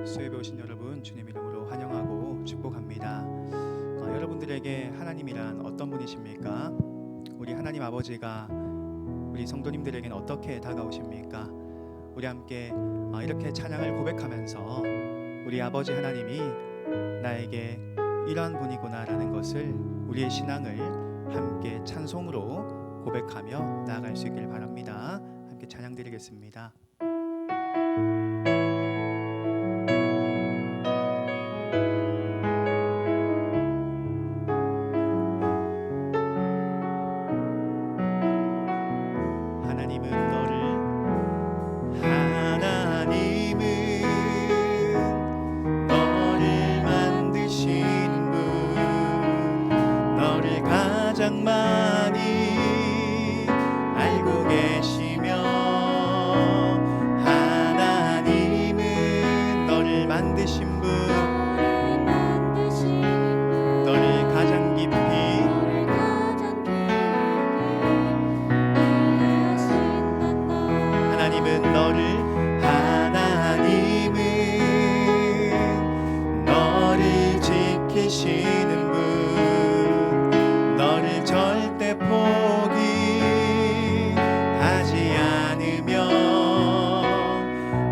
수협에 오신 여러분 주님 이름으로 환영하고 축복합니다. 여러분들에게 하나님이란 어떤 분이십니까? 우리 하나님 아버지가 우리 성도님들에게는 어떻게 다가오십니까? 우리 함께 이렇게 찬양을 고백하면서 우리 아버지 하나님이 나에게 이러한 분이구나 라는 것을 우리의 신앙을 함께 찬송으로 고백하며 나아갈 수 있길 바랍니다. 함께 찬양 드리겠습니다. 가장 많이 알고 계시며 하나님은 너를 만드신 분, 너를 가장 깊이 하나님은 너를 지키시는 절대 포기하지 않으며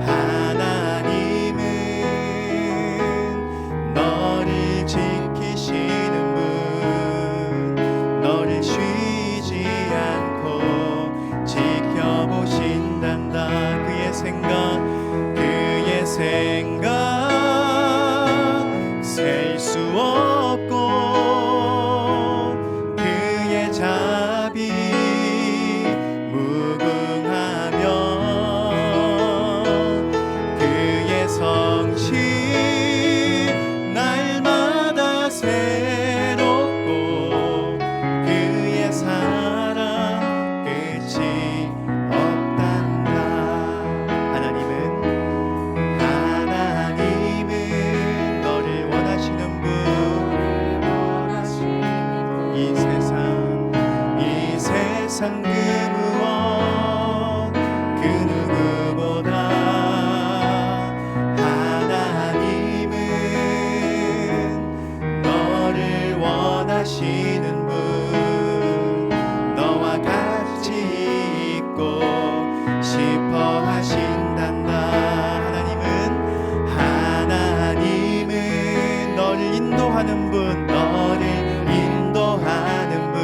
하나님은 너를 지키시는 분, 너를 쉬지 않고 지켜보신단다. 그의 생각 셀 수 없고 자비 무궁하며 그의 성실 날마다 새롭고 그의 사랑 끝이 없단다. 하나님은 너를 원하시는 분, 이 세상 그 무엇 그 누구보다 하나님은 너를 원하시는 분, 너와 같이 있고 싶어 하신단다. 하나님은 너를 인도하는 분, 너를 인도하는 분,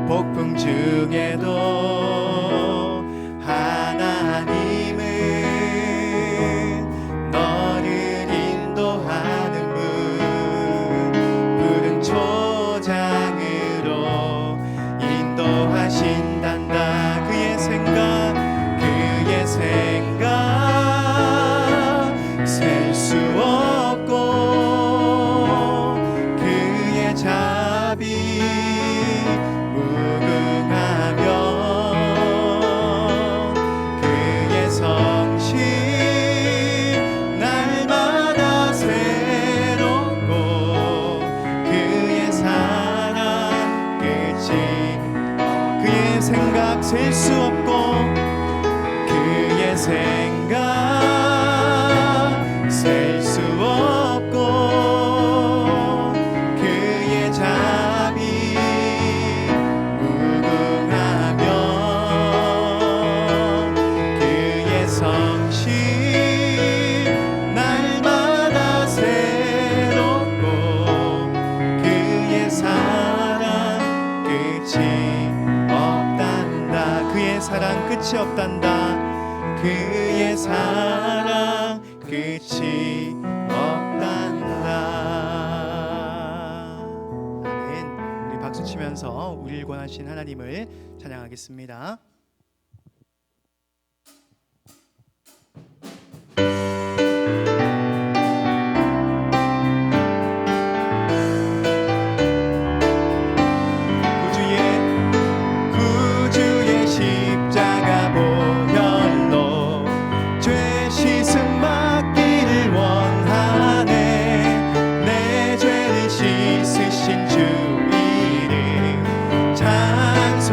폭풍 중에도 하나님은 너를 인도하는 분, 푸른 초장으로 인도하신단다. 그의 생각 셀 수 없고 그의 자비 무궁하며 그의 성실 날마다 새롭고 그의 사랑 끝이 그의 생각 셀 수 없고 그의 생각 셀 수 없고 그의 자비 성실 날마다 새롭고 그의 사랑 끝이 없단다. 그의 사랑 끝이 없단다. 그의 사랑 끝이 없단다. 아멘. 우리 박수 치면서 우리를 권하신 하나님을 찬양하겠습니다. 십자가 보혈로 죄 씻음 받기를 원하네. 내 죄를 씻으신 주 이름 찬송합시다.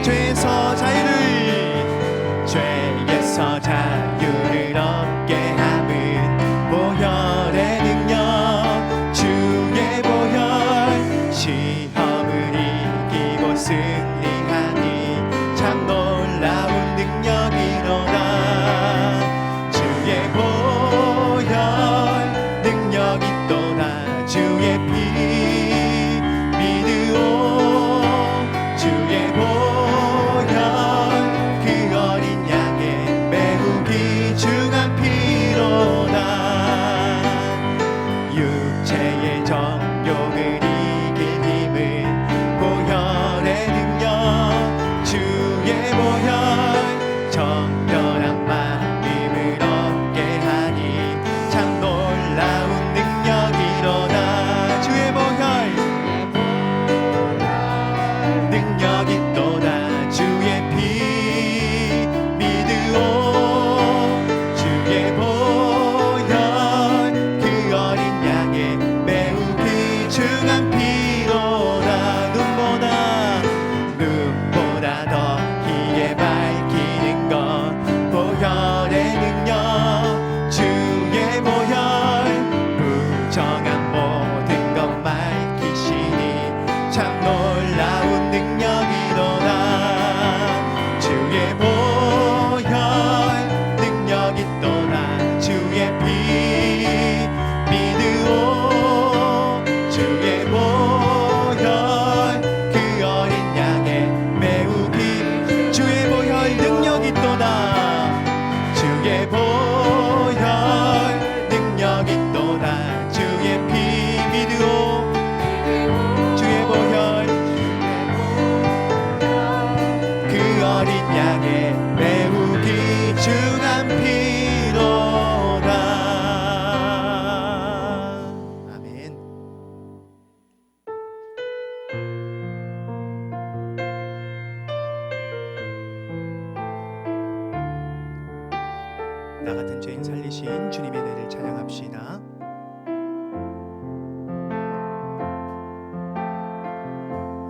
죄에서 자유를 얻게 함은 보혈의 능력, 주의 보혈. 시험을 이기고 승리하니 참 놀라운 능력이로다. 주의 보혈 능력이 또다. 주의 피 믿으오. 주의 보혈 그 어린 양의 매우 귀중한 피로다. 육체의 정욕을 이길 힘은 보혈의 능력, 주의 보혈. 정결한 마음을 얻게 하니 참 놀라운 능력이로다. 주의 보혈 능력이 또다. 주의 피 믿으오. 주의 보혈 그 어린 양의 매우 귀중한 피로다. 눈보다 더 희게 밝히는 것 보혈의 능력, 주의 보혈. 부정한 모든 것 밝히시니 참 놀라운 능력이로다. 주의 보혈 능력이 또다. 주의 피 믿으오. 주의 보혈 그 어린 양의 매우 주의 보혈 능력이 또다. 주의 보혈 능력이 또다. 주의 피 믿으오. 주의 보혈 그 어린 양의 매우 귀중한 피로다. 아멘. 나 같은 죄인 살리신 주님의 은혜를 찬양합시다.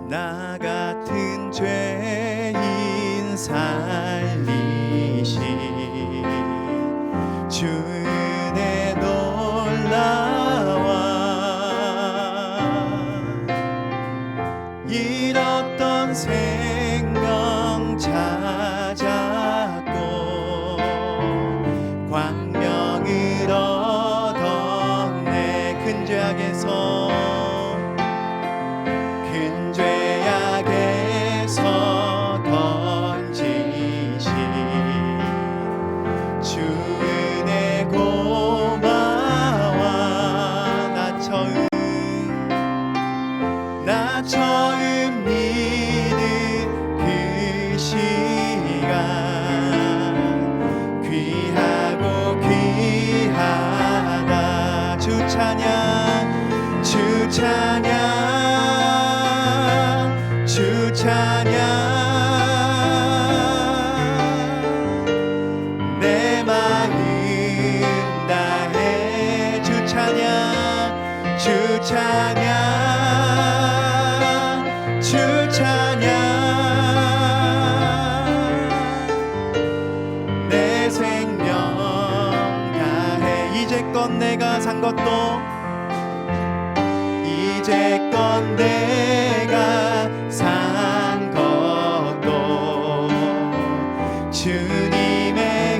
나 같은 죄인 살리신 주 은혜 놀라와. 잃었던 생명 찾았고 광명을 얻었네. 큰 죄악에서 던지신 주 은혜 고마워. 나 처음 믿은 그 시간 귀하고 귀하다. 주 찬양 주 찬양 주 찬양. 내 마음 다해 주 찬양 주 찬양 주 찬양. 내 생명 다해. 이제껏 내가 산 것도 이제껏 내가 산 것도 주님의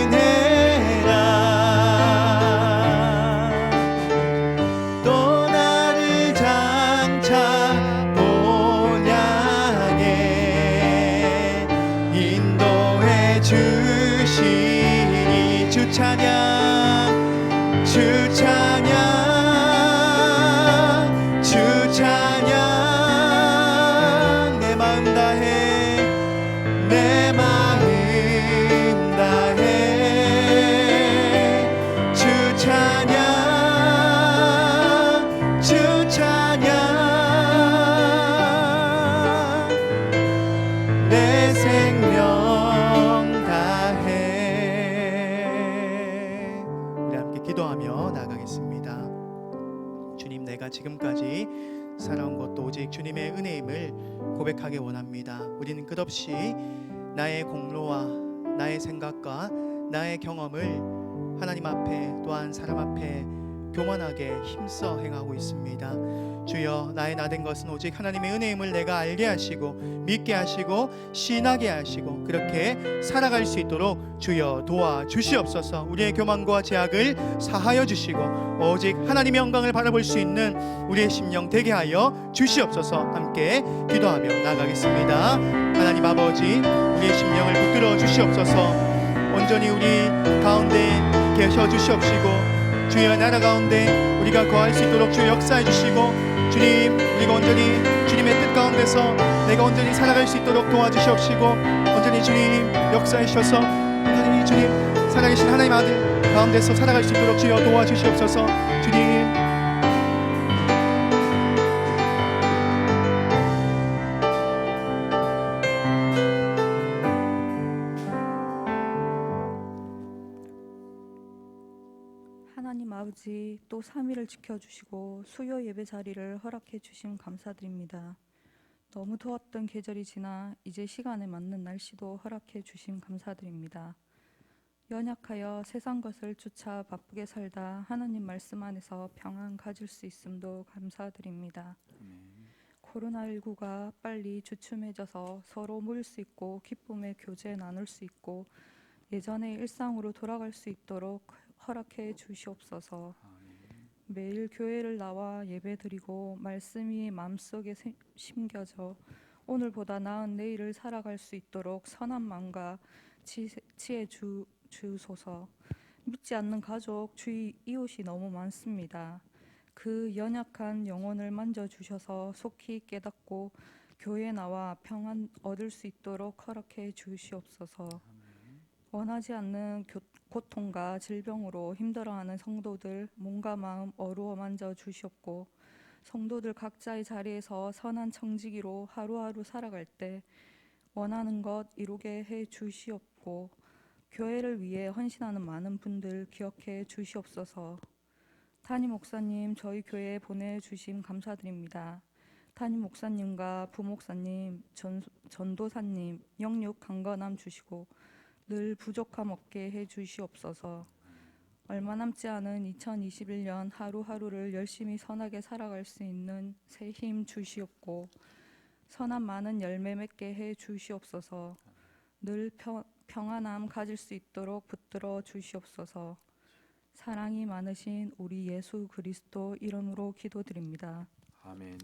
은혜라. 또 나를 장차 본 향해 인도해 주시니 주 찬양 주 찬양 주 찬양. 내 마음 다해 내 마음 다해 주 찬양 주 찬양. 내 생명 다해. 우리 함께 기도하며 나가겠습니다. 주님, 내가 지금까지 살아온 것도 오직 주님의 은혜임을 고백하기 원합니다. 원합니다. 우리는 끝없이 나의 공로와 나의 생각과 나의 경험을 하나님 앞에 또한 사람 앞에 교만하게 힘써 행하고 있습니다. 주여, 나의 나된 것은 오직 하나님의 은혜임을 내가 알게 하시고 믿게 하시고 신하게 하시고 그렇게 살아갈 수 있도록 주여 도와주시옵소서. 우리의 교만과 죄악을 사하여 주시고 오직 하나님의 영광을 바라볼 수 있는 우리의 심령 되게 하여 주시옵소서. 함께 기도하며 나가겠습니다. 하나님 아버지, 우리의 심령을 붙들어 주시옵소서. 온전히 우리 가운데 계셔 주시옵시고 주의 나라 가운데 우리가 거할 수 있도록 주 역사해 주시고 주님, 우리가 온전히 주님의 뜻 가운데서 내가 온전히 살아갈 수 있도록 도와주시옵시고 온전히 주님 역사해 주셔서 온전히 주님 살아계신 하나님 아들 가운데서 살아갈 수 있도록 주여 도와주시옵소서. 주님, 하나님 아버지, 또 3일을 지켜주시고 수요 예배 자리를 허락해 주심 감사드립니다. 너무 더웠던 계절이 지나 이제 시간에 맞는 날씨도 허락해 주심 감사드립니다. 연약하여 세상 것을 쫓아 바쁘게 살다 하나님 말씀 안에서 평안 가질 수 있음도 감사드립니다. 코로나19가 빨리 주춤해져서 서로 모일 수 있고 기쁨의 교제 나눌 수 있고 예전의 일상으로 돌아갈 수 있도록 허락해 주시옵소서. 매일 교회를 나와 예배드리고 말씀이 마음속에 심겨져 오늘보다 나은 내일을 살아갈 수 있도록 선한 마음과 지혜 주소서. 믿지 않는 가족, 주위 이웃이 너무 많습니다. 그 연약한 영혼을 만져주셔서 속히 깨닫고 교회에 나와 평안 얻을 수 있도록 허락해 주시옵소서. 원하지 않는 고통과 질병으로 힘들어하는 성도들 몸과 마음 어루어 만져 주시옵고 성도들 각자의 자리에서 선한 청지기로 하루하루 살아갈 때 원하는 것 이루게 해 주시옵고 교회를 위해 헌신하는 많은 분들 기억해 주시옵소서. 담임 목사님 저희 교회에 보내주심 감사드립니다. 담임 목사님과 부목사님, 전도사님 영육 강건함 주시고 늘 부족함 없게 해 주시옵소서. 얼마 남지 않은 2021년 하루하루를 열심히 선하게 살아갈 수 있는 새 힘 주시옵고 선한 많은 열매 맺게 해 주시옵소서. 늘 평안함 가질 수 있도록 붙들어 주시옵소서. 사랑이 많으신 우리 예수 그리스도 이름으로 기도드립니다. 아멘.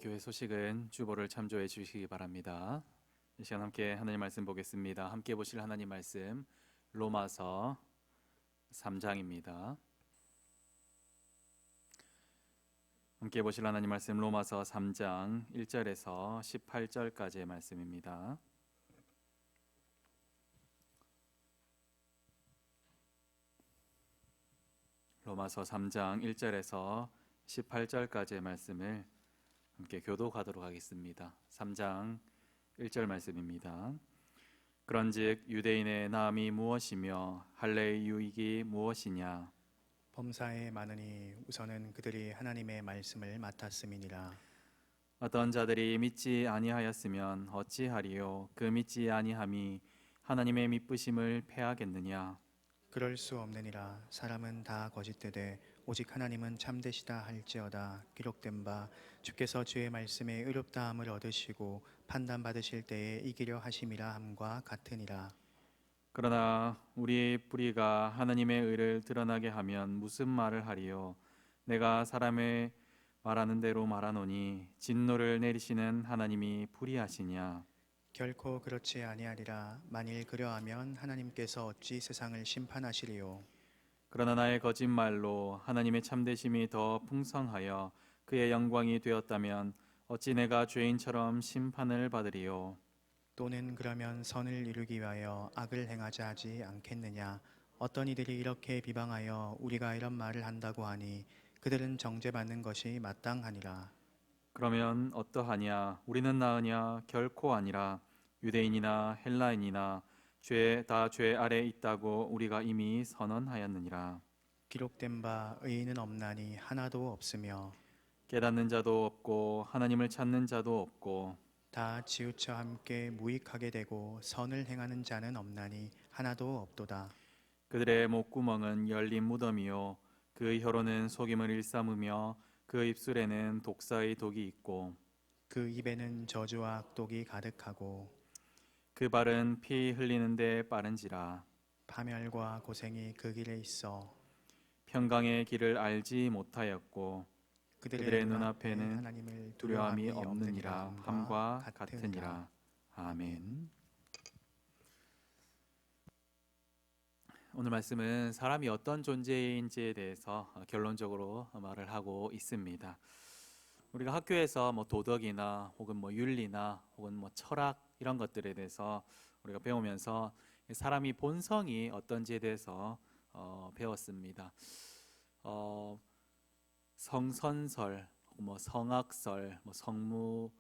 교회 소식은 주보를 참조해 주시기 바랍니다. 이 시간 함께 하나님 말씀 보겠습니다. 함께 보실 하나님 말씀 로마서 3장입니다. 함께 보실 하나님 말씀 로마서 3장 1절에서 18절까지의 말씀입니다. 로마서 3장 1절에서 18절까지의 말씀을 함께 교독하도록 하겠습니다. 3장 1절 말씀입니다. 그런즉 유대인의 나음이 무엇이며 할례의 유익이 무엇이냐? 범사에 많으니 우선은 그들이 하나님의 말씀을 맡았음이니라. 어떤 자들이 믿지 아니하였으면 어찌하리요? 그 믿지 아니함이 하나님의 미쁘심을 패하겠느냐? 그럴 수 없느니라. 사람은 다 거짓되되 오직 하나님은 참되시다 할지어다. 기록된 바 주께서 주의 말씀에 의롭다함을 얻으시고 판단받으실 때에 이기려 하심이라 함과 같으니라. 그러나 우리의 뿌리가 하나님의 의를 드러나게 하면 무슨 말을 하리요? 내가 사람의 말하는 대로 말하노니 진노를 내리시는 하나님이 불의하시냐? 결코 그렇지 아니하리라. 만일 그러하면 하나님께서 어찌 세상을 심판하시리요? 그러나 나의 거짓말로 하나님의 참되심이 더 풍성하여 그의 영광이 되었다면 어찌 내가 죄인처럼 심판을 받으리요? 또는 그러면 선을 이루기 위하여 악을 행하자 하지 않겠느냐? 어떤 이들이 이렇게 비방하여 우리가 이런 말을 한다고 하니 그들은 정죄받는 것이 마땅하니라. 그러면 어떠하냐? 우리는 나으냐? 결코 아니라. 유대인이나 헬라인이나 다 죄 아래 있다고 우리가 이미 선언하였느니라. 기록된 바 의인은 없나니 하나도 없으며 깨닫는 자도 없고 하나님을 찾는 자도 없고 다 지우쳐 함께 무익하게 되고 선을 행하는 자는 없나니 하나도 없도다. 그들의 목구멍은 열린 무덤이요 그 혀로는 속임을 일삼으며 그 입술에는 독사의 독이 있고 그 입에는 저주와 악독이 가득하고 그 발은 피 흘리는데 빠른지라. 파멸과 고생이 그 길에 있어 평강의 길을 알지 못하였고 그들의 눈앞에는 하나님을 두려움이 없느니라. 함과 같으니라. 아멘. 오늘 말씀은 사람이 어떤 존재인지에 대해서 결론적으로 말을 하고 있습니다. 우리가 학교에서 도덕이나 혹은 윤리나 혹은 철학 이런 것들에 대해서 우리가 배우면서 사람이 본성이 어떤지에 대해서 배웠습니다. 성선설, 성악설, 성무,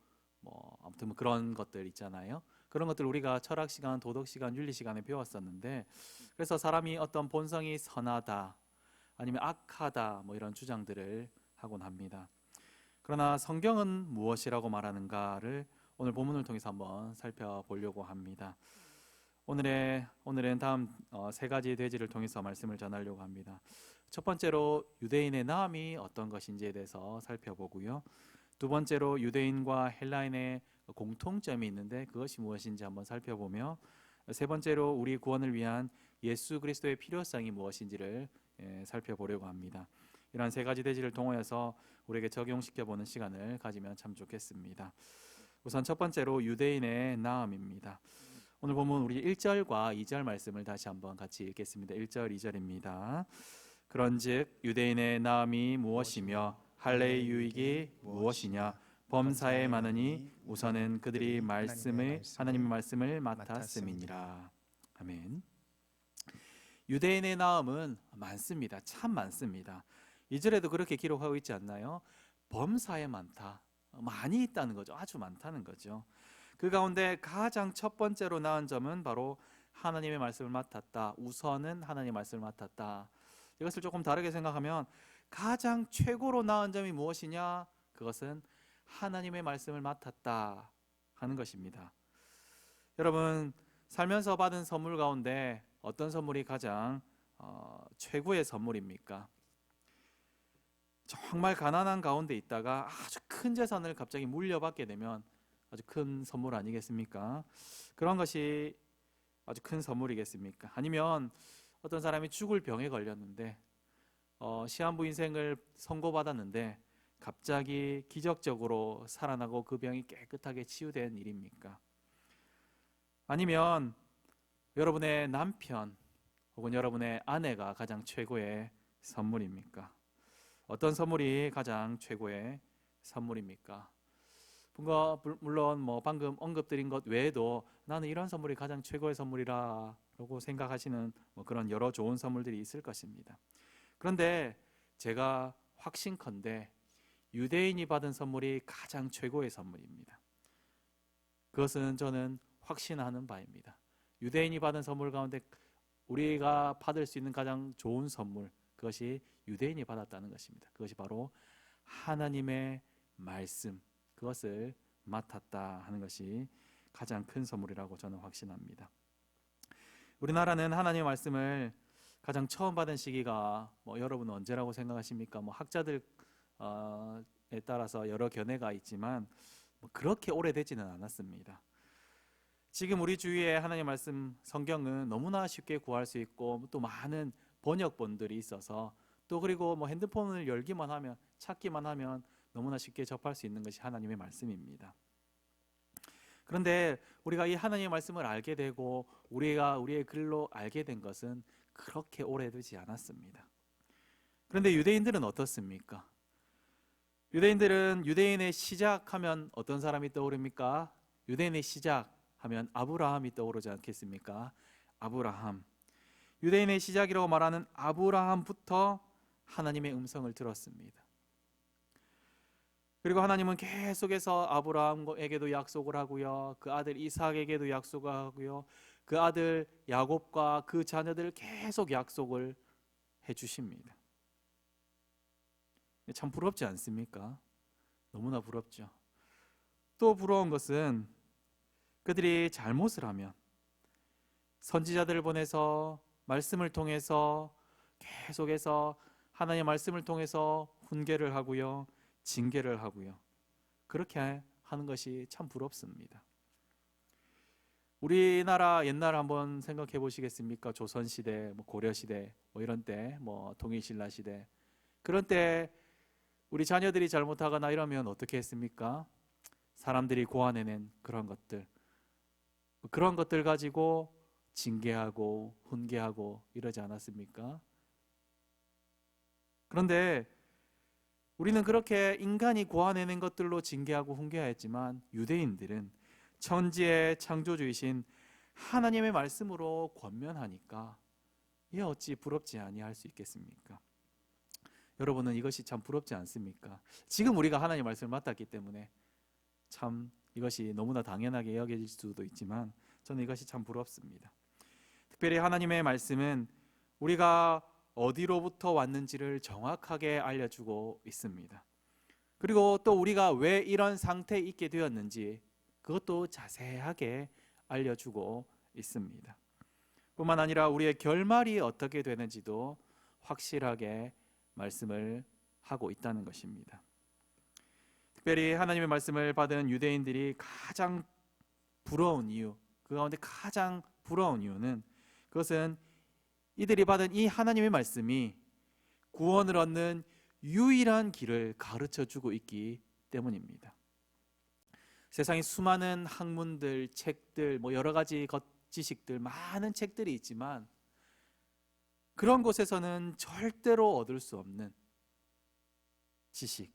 아무튼 그런 것들 있잖아요. 그런 것들 우리가 철학 시간, 도덕 시간, 윤리 시간에 배웠었는데, 그래서 사람이 어떤 본성이 선하다, 아니면 악하다, 이런 주장들을 하곤 합니다. 그러나 성경은 무엇이라고 말하는가를 오늘 본문을 통해서 한번 살펴보려고 합니다. 오늘은 다음 세 가지 대지를 통해서 말씀을 전하려고 합니다. 첫 번째로 유대인의 나음이 어떤 것인지에 대해서 살펴보고요. 두 번째로 유대인과 헬라인의 공통점이 있는데 그것이 무엇인지 한번 살펴보며, 세 번째로 우리 구원을 위한 예수 그리스도의 필요성이 무엇인지를 살펴보려고 합니다. 이러한 세 가지 대지를 통하여서 우리에게 적용시켜보는 시간을 가지면 참 좋겠습니다. 우선 첫 번째로 유대인의 나음입니다. 오늘 보면 우리 1절과 2절 말씀을 다시 한번 같이 읽겠습니다. 1절, 2절입니다. 그런즉 유대인의 나음이 무엇이며 할례의 유익이 무엇이냐? 범사에 많으니 우선은 그들이 하나님의 말씀을 맡았음이니라. 아멘. 유대인의 나음은 많습니다. 참 많습니다. 2절에도 그렇게 기록하고 있지 않나요? 범사에 많다. 많이 있다는 거죠. 아주 많다는 거죠. 그 가운데 가장 첫 번째로 나은 점은 바로 하나님의 말씀을 맡았다. 우선은 하나님의 말씀을 맡았다. 이것을 조금 다르게 생각하면 가장 최고로 나은 점이 무엇이냐? 그것은 하나님의 말씀을 맡았다 하는 것입니다. 여러분, 살면서 받은 선물 가운데 어떤 선물이 가장 최고의 선물입니까? 정말 가난한 가운데 있다가 아주 큰 재산을 갑자기 물려받게 되면 아주 큰 선물 아니겠습니까? 그런 것이 아주 큰 선물이겠습니까? 아니면 어떤 사람이 죽을 병에 걸렸는데 시한부 인생을 선고받았는데 갑자기 기적적으로 살아나고 그 병이 깨끗하게 치유된 일입니까? 아니면 여러분의 남편 혹은 여러분의 아내가 가장 최고의 선물입니까? 어떤 선물이 가장 최고의 선물입니까? 물론 방금 언급드린 것 외에도 나는 이런 선물이 가장 최고의 선물이라고 생각하시는 그런 여러 좋은 선물들이 있을 것입니다. 그런데 제가 확신컨대 유대인이 받은 선물이 가장 최고의 선물입니다. 그것은 저는 확신하는 바입니다. 유대인이 받은 선물 가운데 우리가 받을 수 있는 가장 좋은 선물, 그것이 유대인이 받았다는 것입니다. 그것이 바로 하나님의 말씀, 그것을 맡았다 하는 것이 가장 큰 선물이라고 저는 확신합니다. 우리나라는 하나님의 말씀을 가장 처음 받은 시기가 여러분은 언제라고 생각하십니까? 학자들에 따라서 여러 견해가 있지만 그렇게 오래되지는 않았습니다. 지금 우리 주위에 하나님의 말씀 성경은 너무나 쉽게 구할 수 있고 또 많은 번역본들이 있어서 또 그리고 핸드폰을 열기만 하면 찾기만 하면 너무나 쉽게 접할 수 있는 것이 하나님의 말씀입니다. 그런데 우리가 이 하나님의 말씀을 알게 되고 우리가 우리의 글로 알게 된 것은 그렇게 오래되지 않았습니다. 그런데 유대인들은 어떻습니까? 유대인의 시작하면 어떤 사람이 떠오릅니까? 유대인의 시작하면 아브라함이 떠오르지 않겠습니까? 아브라함. 유대인의 시작이라고 말하는 아브라함부터 하나님의 음성을 들었습니다. 그리고 하나님은 계속해서 아브라함에게도 약속을 하고요, 그 아들 이삭에게도 약속을 하고요, 그 아들 야곱과 그 자녀들 계속 약속을 해주십니다. 참 부럽지 않습니까? 너무나 부럽죠. 또 부러운 것은 그들이 잘못을 하면 선지자들을 보내서 말씀을 통해서 계속해서 하나님의 말씀을 통해서 훈계를 하고요, 징계를 하고요, 그렇게 하는 것이 참 부럽습니다. 우리나라 옛날 한번 생각해 보시겠습니까? 조선시대, 고려시대, 이런 때, 통일신라 시대, 그런 때 우리 자녀들이 잘못하거나 이러면 어떻게 했습니까? 사람들이 고안해낸 그런 것들 가지고 징계하고 훈계하고 이러지 않았습니까? 그런데 우리는 그렇게 인간이 고안해낸 것들로 징계하고 훈계하였지만, 유대인들은 천지의 창조주이신 하나님의 말씀으로 권면하니까 이게 어찌 부럽지 아니할 수 있겠습니까? 여러분은 이것이 참 부럽지 않습니까? 지금 우리가 하나님의 말씀을 맡았기 때문에 참 이것이 너무나 당연하게 여겨질 수도 있지만, 저는 이것이 참 부럽습니다. 특별히 하나님의 말씀은 우리가 어디로부터 왔는지를 정확하게 알려주고 있습니다. 그리고 또 우리가 왜 이런 상태에 있게 되었는지 그것도 자세하게 알려주고 있습니다. 뿐만 아니라 우리의 결말이 어떻게 되는지도 확실하게 말씀을 하고 있다는 것입니다. 특별히 하나님의 말씀을 받은 유대인들이 가장 부러운 이유, 그 가운데 가장 부러운 이유는, 그것은 이들이 받은 이 하나님의 말씀이 구원을 얻는 유일한 길을 가르쳐 주고 있기 때문입니다. 세상에 수많은 학문들, 책들, 여러 가지 지식들, 많은 책들이 있지만 그런 곳에서는 절대로 얻을 수 없는 지식,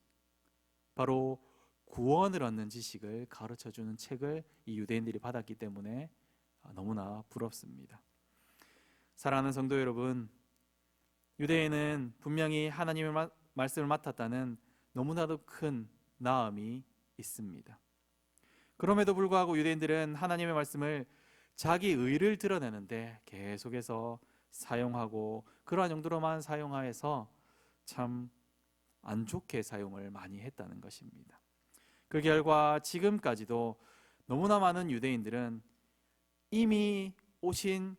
바로 구원을 얻는 지식을 가르쳐 주는 책을 이 유대인들이 받았기 때문에 너무나 부럽습니다. 사랑하는 성도 여러분, 유대인은 분명히 하나님의 말씀을 맡았다는 너무나도 큰 나음이 있습니다. 그럼에도 불구하고 유대인들은 하나님의 말씀을 자기 의를 드러내는데 계속해서 사용하고, 그러한 용도로만 사용하여서 참 안 좋게 사용을 많이 했다는 것입니다. 그 결과 지금까지도 너무나 많은 유대인들은 이미 오신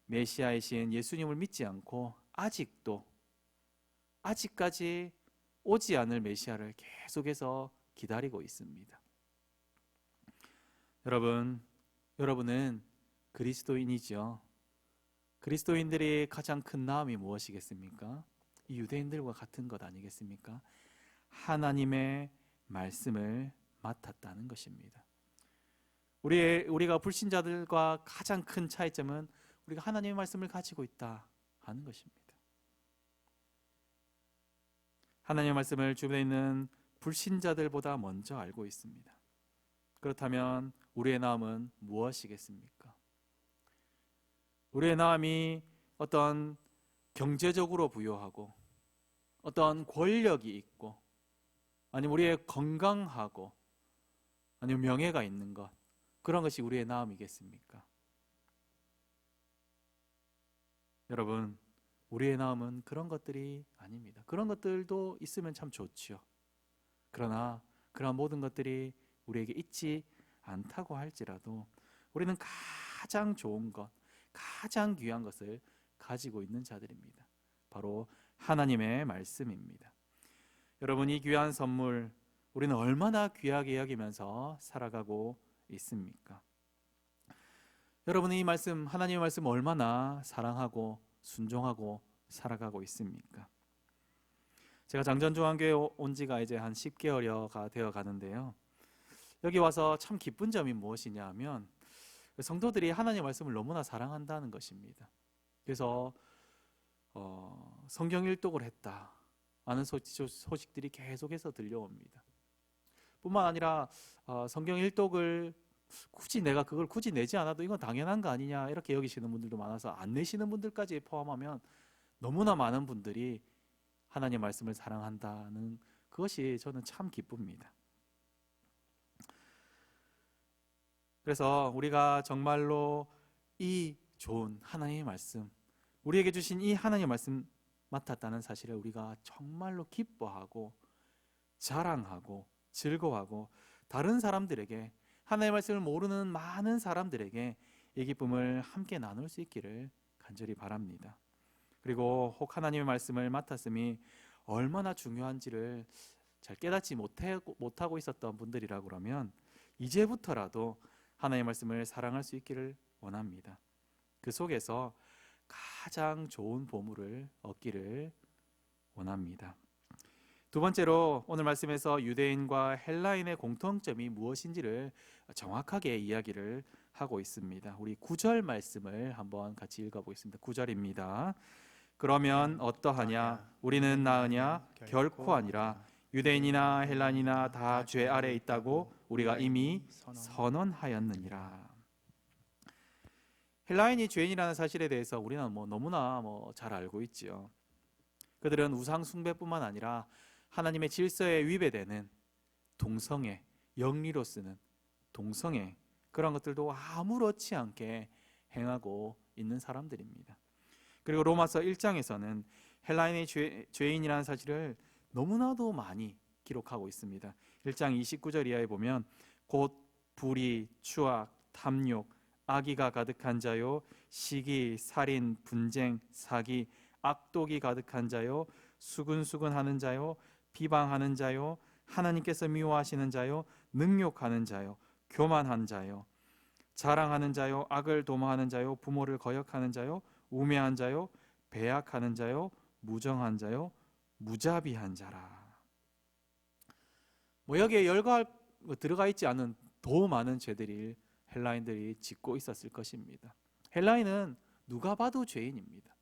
메시아이신 예수님을 믿지 않고 아직까지 오지 않을 메시아를 계속해서 기다리고 있습니다. 여러분은 그리스도인이죠. 그리스도인들이 가장 큰 나음이 무엇이겠습니까? 이 유대인들과 같은 것 아니겠습니까? 하나님의 말씀을 맡았다는 것입니다. 우리가 불신자들과 가장 큰 차이점은 우리가 하나님의 말씀을 가지고 있다 하는 것입니다. 하나님의 말씀을 주변에 있는 불신자들보다 먼저 알고 있습니다. 그렇다면 우리의 나음은 무엇이겠습니까? 우리의 나음이 어떤 경제적으로 부유하고, 어떤 권력이 있고, 아니면 우리의 건강하고, 아니면 명예가 있는 것, 그런 것이 우리의 나음이겠습니까? 여러분, 우리의 나음은 그런 것들이 아닙니다. 그런 것들도 있으면 참 좋지요. 그러나 그런 모든 것들이 우리에게 있지 않다고 할지라도 우리는 가장 좋은 것, 가장 귀한 것을 가지고 있는 자들입니다. 바로 하나님의 말씀입니다. 여러분, 이 귀한 선물 우리는 얼마나 귀하게 여기면서 살아가고 있습니까? 여러분은 이 말씀, 하나님의 말씀 얼마나 사랑하고 순종하고 살아가고 있습니까? 제가 장전중앙교회 온 지가 이제 한 10개월여가 되어 가는데요. 여기 와서 참 기쁜 점이 무엇이냐 하면 성도들이 하나님의 말씀을 너무나 사랑한다는 것입니다. 그래서 성경 일독을 했다 하는 소식들이 계속해서 들려옵니다. 뿐만 아니라 성경 일독을 굳이 내가 그걸 굳이 내지 않아도 이건 당연한 거 아니냐 이렇게 여기시는 분들도 많아서 안 내시는 분들까지 포함하면 너무나 많은 분들이 하나님 말씀을 사랑한다는 그것이 저는 참 기쁩니다. 그래서 우리가 정말로 이 좋은 하나님의 말씀, 우리에게 주신 이 하나님의 말씀 맡았다는 사실을 우리가 정말로 기뻐하고 자랑하고 즐거워하고 다른 사람들에게, 하나님의 말씀을 모르는 많은 사람들에게 이 기쁨을 함께 나눌 수 있기를 간절히 바랍니다. 그리고 혹 하나님의 말씀을 맡았음이 얼마나 중요한지를 잘 깨닫지 못하고 있었던 분들이라고 그러면 이제부터라도 하나님의 말씀을 사랑할 수 있기를 원합니다. 그 속에서 가장 좋은 보물을 얻기를 원합니다. 두 번째로 오늘 말씀에서 유대인과 헬라인의 공통점이 무엇인지를 정확하게 이야기를 하고 있습니다. 우리 9절 말씀을 한번 같이 읽어보겠습니다. 9절입니다. 그러면 어떠하냐? 우리는 나으냐? 결코 아니라 유대인이나 헬라인이나 다 죄 아래 있다고 우리가 이미 선언하였느니라. 헬라인이 죄인이라는 사실에 대해서 우리는 너무나 잘 알고 있지요. 그들은 우상 숭배뿐만 아니라 하나님의 질서에 위배되는 동성애, 영리로 쓰는 동성애, 그런 것들도 아무렇지 않게 행하고 있는 사람들입니다. 그리고 로마서 1장에서는 헬라인의 죄인이라는 사실을 너무나도 많이 기록하고 있습니다. 1장 29절 이하에 보면 곧 불의, 추악, 탐욕, 악의가 가득한 자요, 시기, 살인, 분쟁, 사기, 악독이 가득한 자요, 수근수근하는 자요, 비방하는 자요, 하나님께서 미워하시는 자요, 능욕하는 자요, 교만한 자요, 자랑하는 자요, 악을 도모하는 자요, 부모를 거역하는 자요, 우매한 자요, 배약하는 자요, 무정한 자요, 무자비한 자라. 여기에 열거할 들어가 있지 않은 더 많은 죄들이 헬라인들이 짓고 있었을 것입니다. 헬라인은 누가 봐도 죄인입니다.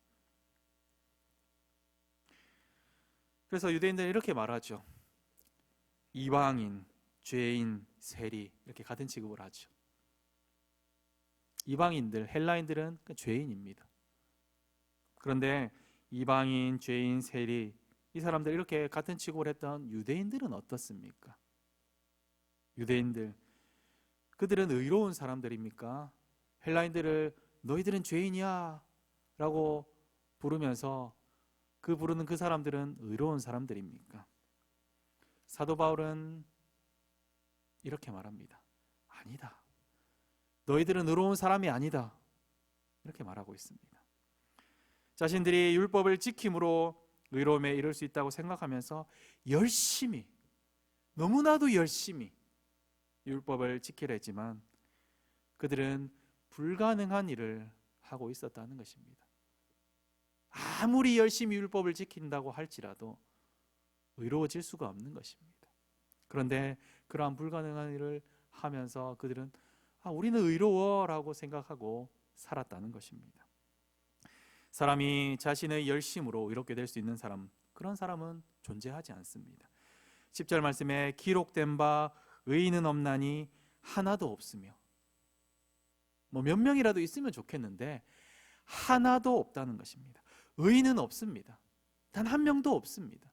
그래서 유대인들은 이렇게 말하죠. 이방인, 죄인, 세리 이렇게 같은 취급을 하죠. 이방인들, 헬라인들은 죄인입니다. 그런데 이방인, 죄인, 세리 이 사람들 이렇게 같은 취급을 했던 유대인들은 어떻습니까? 유대인들, 그들은 의로운 사람들입니까? 헬라인들을 너희들은 죄인이야 라고 부르면서 부르는 그 사람들은 의로운 사람들입니까? 사도 바울은 이렇게 말합니다. 아니다. 너희들은 의로운 사람이 아니다. 이렇게 말하고 있습니다. 자신들이 율법을 지킴으로 의로움에 이를 수 있다고 생각하면서 열심히, 너무나도 열심히 율법을 지키려 했지만 그들은 불가능한 일을 하고 있었다는 것입니다. 아무리 열심히 율법을 지킨다고 할지라도 의로워질 수가 없는 것입니다. 그런데 그러한 불가능한 일을 하면서 그들은 우리는 의로워라고 생각하고 살았다는 것입니다. 사람이 자신의 열심으로 의롭게 될 수 있는 사람, 그런 사람은 존재하지 않습니다. 10절 말씀에 기록된 바 의인은 없나니 하나도 없으며, 몇 명이라도 있으면 좋겠는데 하나도 없다는 것입니다. 의인은 없습니다. 단 한 명도 없습니다.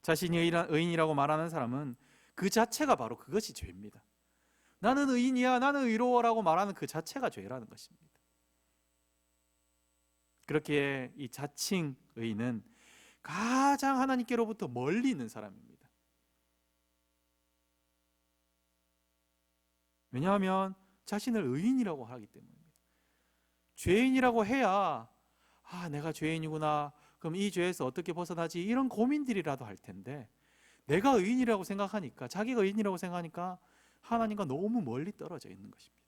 자신이 의인이라고 말하는 사람은 그 자체가 바로 그것이 죄입니다. 나는 의인이야, 나는 의로워라고 말하는 그 자체가 죄라는 것입니다. 그렇게 이 자칭 의인은 가장 하나님께로부터 멀리 있는 사람입니다. 왜냐하면 자신을 의인이라고 하기 때문입니다. 죄인이라고 해야 내가 죄인이구나, 그럼 이 죄에서 어떻게 벗어나지, 이런 고민들이라도 할 텐데 내가 의인이라고 생각하니까, 자기가 의인이라고 생각하니까 하나님과 너무 멀리 떨어져 있는 것입니다.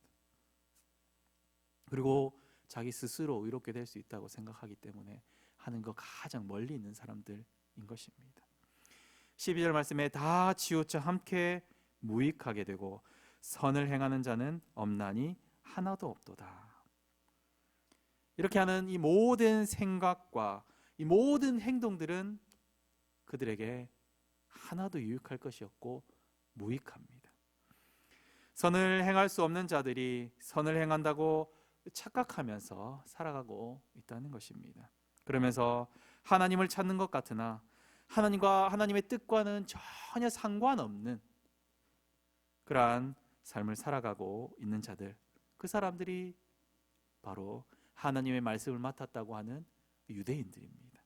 그리고 자기 스스로 의롭게 될 수 있다고 생각하기 때문에 하나님과 가장 멀리 있는 사람들인 것입니다. 12절 말씀에 다 치우쳐 함께 무익하게 되고 선을 행하는 자는 없나니 하나도 없도다. 이렇게 하는 이 모든 생각과 이 모든 행동들은 그들에게 하나도 유익할 것이 없고 무익합니다. 선을 행할 수 없는 자들이 선을 행한다고 착각하면서 살아가고 있다는 것입니다. 그러면서 하나님을 찾는 것 같으나 하나님과 하나님의 뜻과는 전혀 상관없는 그러한 삶을 살아가고 있는 자들, 그 사람들이 바로 하나님의 말씀을 맡았다고 하는 유대인들입니다.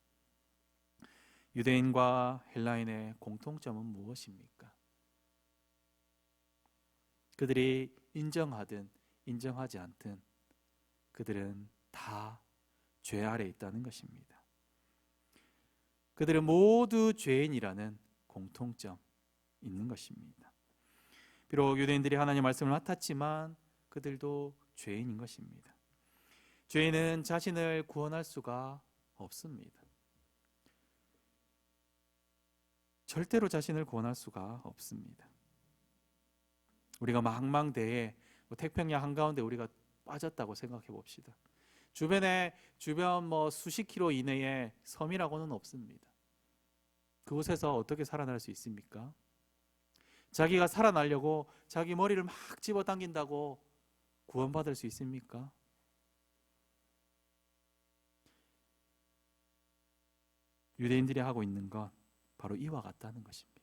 유대인과 헬라인의 공통점은 무엇입니까? 그들이 인정하든 인정하지 않든 그들은 다 죄 아래 있다는 것입니다. 그들은 모두 죄인이라는 공통점 있는 것입니다. 비록 유대인들이 하나님의 말씀을 맡았지만 그들도 죄인인 것입니다. 죄인은 자신을 구원할 수가 없습니다. 절대로 자신을 구원할 수가 없습니다. 우리가 망망대해 태평양 한가운데 우리가 빠졌다고 생각해 봅시다. 주변 수십 킬로 이내에 섬이라고는 없습니다. 그곳에서 어떻게 살아날 수 있습니까? 자기가 살아나려고 자기 머리를 막 집어당긴다고 구원받을 수 있습니까? 유대인들이 하고 있는 건 바로 이와 같다는 것입니다.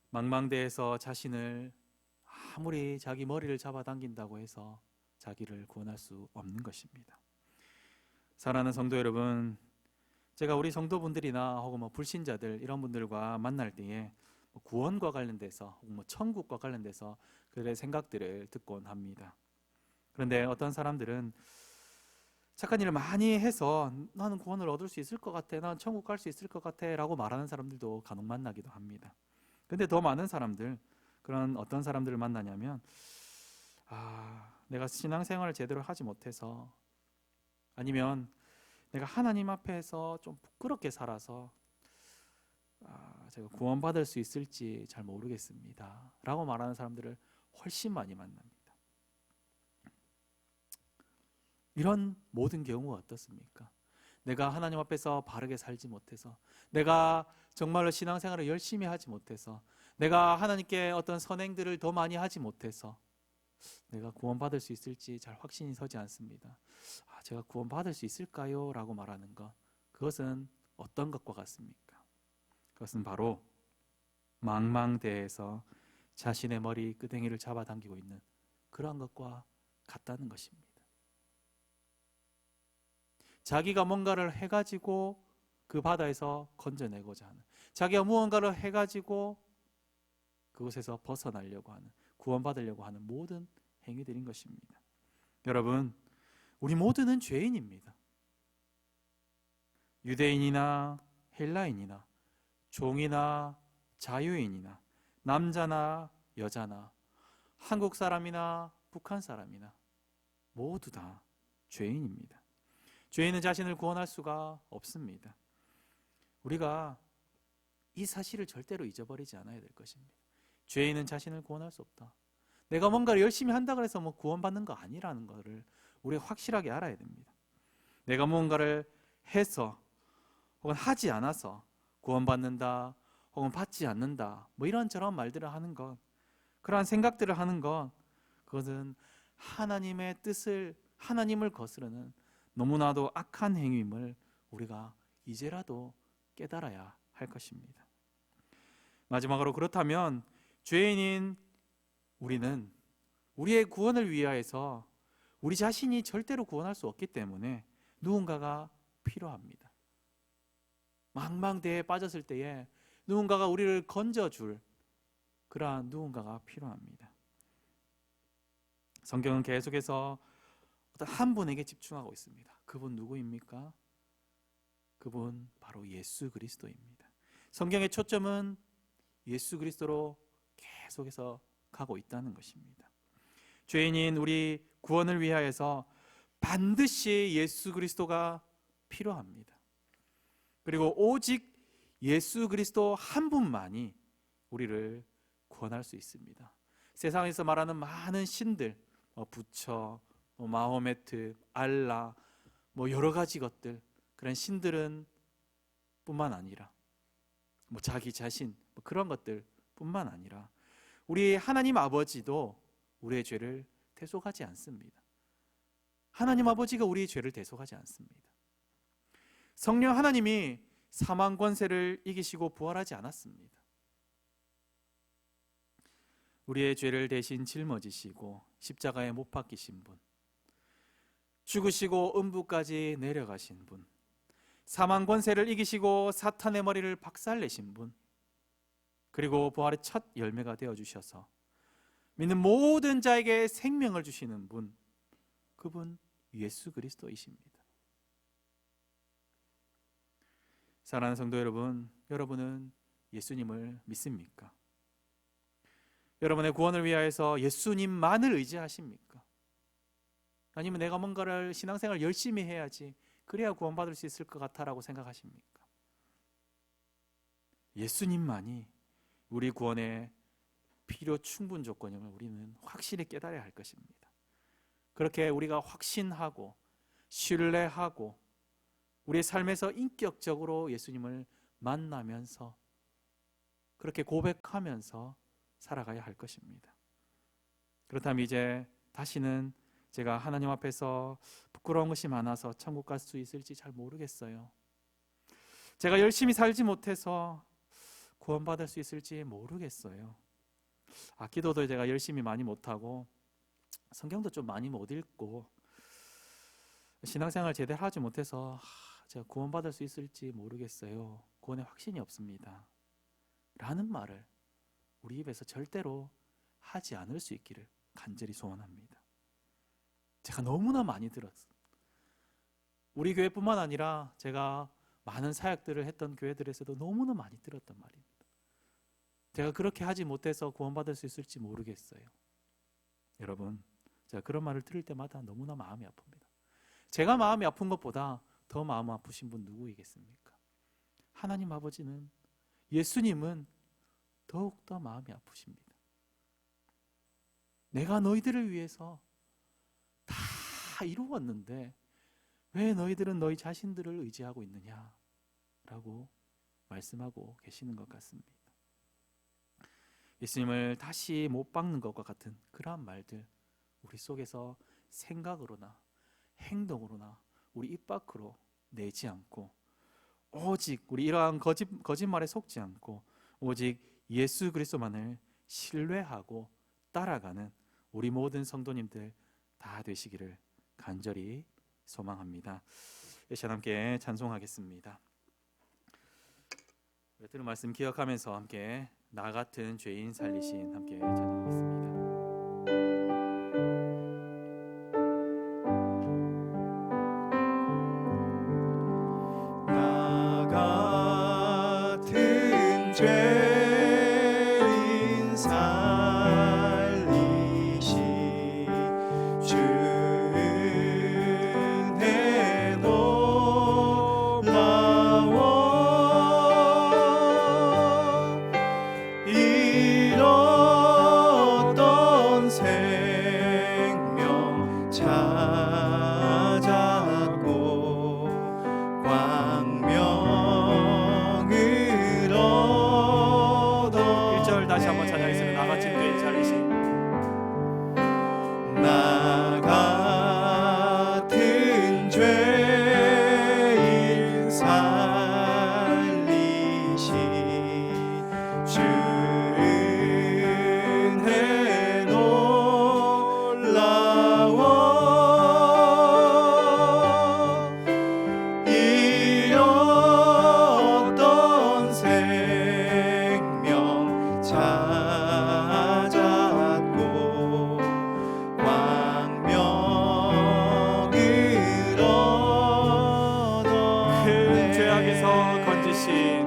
망망대해서 자신을 아무리 자기 머리를 잡아당긴다고 해서 자기를 구원할 수 없는 것입니다. 사랑하는 성도 여러분, 제가 우리 성도분들이나 혹은 불신자들 이런 분들과 만날 때에 구원과 관련돼서 혹은 천국과 관련돼서 그들의 생각들을 듣곤 합니다. 그런데 어떤 사람들은 착한 일을 많이 해서 나는 구원을 얻을 수 있을 것 같아, 나는 천국 갈 수 있을 것 같아 라고 말하는 사람들도 간혹 만나기도 합니다. 근데 더 많은 사람들, 그런 어떤 사람들을 만나냐면 내가 신앙생활을 제대로 하지 못해서, 아니면 내가 하나님 앞에서 좀 부끄럽게 살아서 제가 구원받을 수 있을지 잘 모르겠습니다 라고 말하는 사람들을 훨씬 많이 만납니다. 이런 모든 경우가 어떻습니까? 내가 하나님 앞에서 바르게 살지 못해서, 내가 정말로 신앙생활을 열심히 하지 못해서, 내가 하나님께 어떤 선행들을 더 많이 하지 못해서 내가 구원받을 수 있을지 잘 확신이 서지 않습니다. 제가 구원받을 수 있을까요? 라고 말하는 것, 그것은 어떤 것과 같습니까? 그것은 바로 망망대해에서 자신의 머리 끄댕이를 잡아당기고 있는 그러한 것과 같다는 것입니다. 자기가 뭔가를 해가지고 그 바다에서 건져내고자 하는, 자기가 무언가를 해가지고 그곳에서 벗어나려고 하는, 구원받으려고 하는 모든 행위들인 것입니다. 여러분, 우리 모두는 죄인입니다. 유대인이나 헬라인이나 종이나 자유인이나 남자나 여자나 한국 사람이나 북한 사람이나 모두 다 죄인입니다. 죄인은 자신을 구원할 수가 없습니다. 우리가 이 사실을 절대로 잊어버리지 않아야 될 것입니다. 죄인은 자신을 구원할 수 없다. 내가 뭔가를 열심히 한다고 해서 구원받는 거 아니라는 것을 우리가 확실하게 알아야 됩니다. 내가 무언가를 해서 혹은 하지 않아서 구원받는다 혹은 받지 않는다 이런저런 말들을 하는 것, 그러한 생각들을 하는 것, 그것은 하나님의 뜻을, 하나님을 거스르는 너무나도 악한 행위임을 우리가 이제라도 깨달아야 할 것입니다. 마지막으로, 그렇다면 죄인인 우리는 우리의 구원을 위하여서 우리 자신이 절대로 구원할 수 없기 때문에 누군가가 필요합니다. 망망대해에 빠졌을 때에 누군가가 우리를 건져줄 그러한 누군가가 필요합니다. 성경은 계속해서 어떤 한 분에게 집중하고 있습니다. 그분 누구입니까? 그분 바로 예수 그리스도입니다. 성경의 초점은 예수 그리스도로 계속해서 가고 있다는 것입니다. 죄인인 우리 구원을 위하여서 반드시 예수 그리스도가 필요합니다. 그리고 오직 예수 그리스도 한 분만이 우리를 구원할 수 있습니다. 세상에서 말하는 많은 신들, 부처, 마호메트, 알라, 여러 가지 것들, 그런 신들은 뿐만 아니라 자기 자신 그런 것들 뿐만 아니라 우리 하나님 아버지도 우리의 죄를 대속하지 않습니다. 하나님 아버지가 우리의 죄를 대속하지 않습니다. 성령 하나님이 사망 권세를 이기시고 부활하지 않았습니다. 우리의 죄를 대신 짊어지시고 십자가에 못 박히신 분, 죽으시고 음부까지 내려가신 분, 사망 권세를 이기시고 사탄의 머리를 박살내신 분, 그리고 부활의 첫 열매가 되어주셔서 믿는 모든 자에게 생명을 주시는 분, 그분 예수 그리스도이십니다. 사랑하는 성도 여러분, 여러분은 예수님을 믿습니까? 여러분의 구원을 위하여서 예수님만을 의지하십니까? 아니면 내가 뭔가를 신앙생활 열심히 해야지 그래야 구원받을 수 있을 것 같아라고 생각하십니까? 예수님만이 우리 구원의 필요 충분 조건임을 우리는 확실히 깨달아야 할 것입니다. 그렇게 우리가 확신하고 신뢰하고 우리의 삶에서 인격적으로 예수님을 만나면서 그렇게 고백하면서 살아가야 할 것입니다. 그렇다면 이제 다시는 제가 하나님 앞에서 부끄러운 것이 많아서 천국 갈 수 있을지 잘 모르겠어요. 제가 열심히 살지 못해서 구원받을 수 있을지 모르겠어요. 기도도 제가 열심히 많이 못하고 성경도 좀 많이 못 읽고 신앙생활 제대로 하지 못해서 제가 구원받을 수 있을지 모르겠어요. 구원에 확신이 없습니다. 라는 말을 우리 입에서 절대로 하지 않을 수 있기를 간절히 소원합니다. 제가 너무나 많이 들었어요. 우리 교회뿐만 아니라 제가 많은 사역들을 했던 교회들에서도 너무나 많이 들었단 말입니다. 제가 그렇게 하지 못해서 구원받을 수 있을지 모르겠어요. 여러분, 제가 그런 말을 들을 때마다 너무나 마음이 아픕니다. 제가 마음이 아픈 것보다 더 마음 아프신 분 누구이겠습니까? 하나님 아버지는, 예수님은 더욱더 마음이 아프십니다. 내가 너희들을 위해서 다 이루었는데 왜 너희들은 너희 자신들을 의지하고 있느냐 라고 말씀하고 계시는 것 같습니다. 예수님을 다시 못 박는 것과 같은 그러한 말들 우리 속에서 생각으로나 행동으로나 우리 입 밖으로 내지 않고 오직 우리 이러한 거짓말에 속지 않고 오직 예수 그리스도만을 신뢰하고 따라가는 우리 모든 성도님들 다 되시기를 간절히 소망합니다. 이 시간 함께 찬송하겠습니다. 들은 말씀 기억하면서 함께 나 같은 죄인 살리신 함께 찬양하겠습니다. 나 같은 죄인 살리신 주 은혜 놀라워 잃었던 생명 찾았고 광명을 얻어 1절 다시 한번 찬양했습니다. 나 같은 죄인 살리신 나 같은 죄인 살리신 주 은혜 놀라워 잃었던 생명 찾았고 광명을 얻어 큰 죄악에서 건지신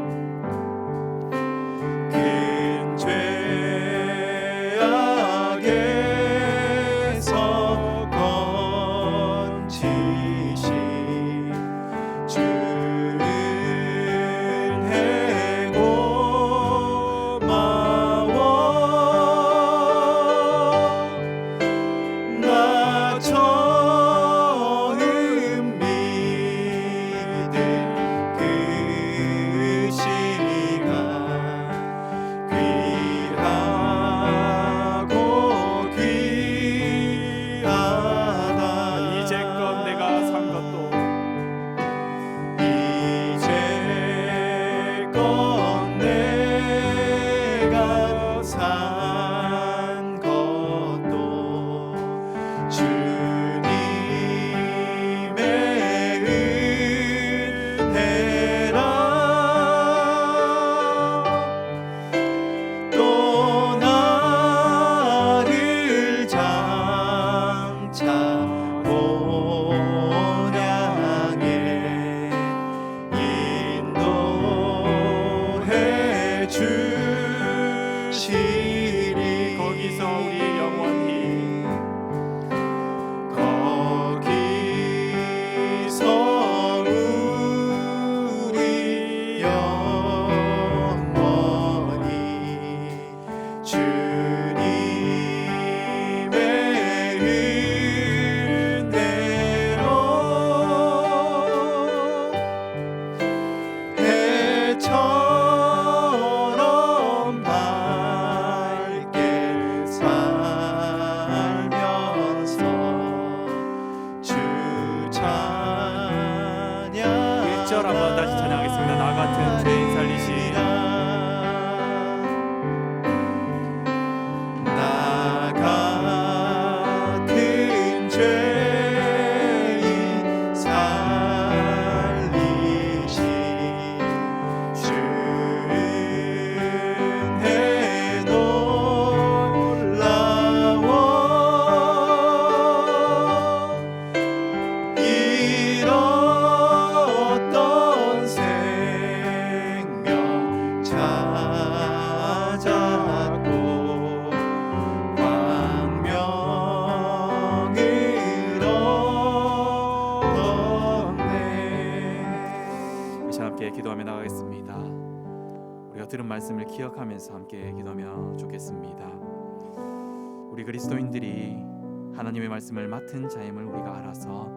큰 죄악에서 건지신 주 은혜 고마워 나 처음 믿은 그 1절 한번 다시 찬양하겠습니다. 나 같은 죄인 살리시. 나 같은 죄인 살리시 주은혜 놀라워 잃었던 생명 찾았고 이 시간 함께 기도하며 나가겠습니다. 우리가 들은 말씀을 기억하면서 함께 기도하면 좋겠습니다. 우리 그리스도인들이 하나님의 말씀을 맡은 자임을 우리가 알아서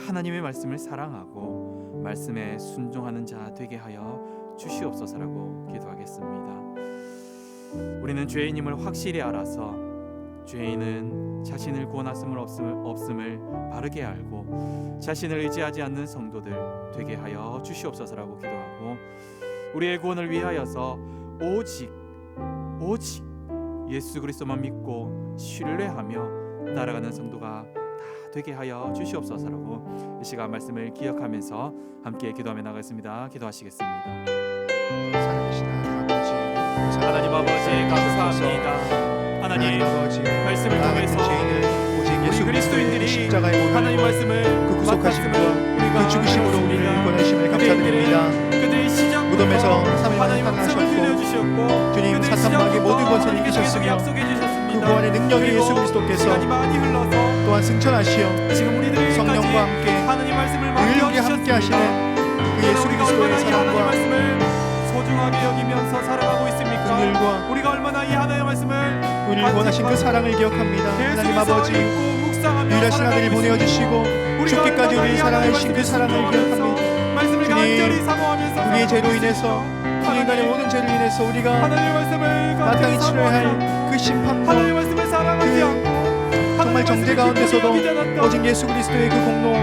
하나님의 말씀을 사랑하고 말씀에 순종하는 자 되게 하여 주시옵소서라고 기도하겠습니다. 우리는 죄인임을 확실히 알아서 죄인은 자신을 구원하심을 없음을 바르게 알고 자신을 의지하지 않는 성도들 되게 하여 주시옵소서라고 기도하고 우리의 구원을 위하여서 오직 예수 그리스도만 믿고 신뢰하며 따라가는 성도가 다 되게 하여 주시옵소서라고 이 시간 말씀을 기억하면서 함께 기도하며 나가겠습니다. 기도하시겠습니다. 하나님 아버지 감사합니다. 하나님 말씀을 통해서 예수 그리스도인들이 십자가에 하나님 말씀을 그 구속하심과 그 죽으심으로 우리를 구원하심을 감사드립니다. 그들의 시작 무덤에서 3일 만에 말씀을 살아나셨고 들려주셨고 주님 사탄마귀 모든 것을 이기셨으며 그 구원의 능력이 예수 그리스도께서 또한 승천하시어 지금 우리들에게까지 성령과 함께 하나님 말씀을 늘 우리 함께 하시는 그 예수 그리스도의 하나님 사랑과 말씀을 소중하게 여기면서 살아가고 있습니까? 그늘과 우리가 얼마나 이 하나님의 말씀을 우리를 원하신 그 사랑을 기억합니다. 하나님 아버지 유일하신 아들을 보내어주시고 죽기까지 우리를 사랑하신 그 사랑을 기억합니다. 주님 우리의 죄로 인해서 우리 인간의 모든 죄로 인해서 우리가 마땅히 치러야 할 그 심판과 정말 정죄 가운데서도 오직 예수 그리스도의 그 공로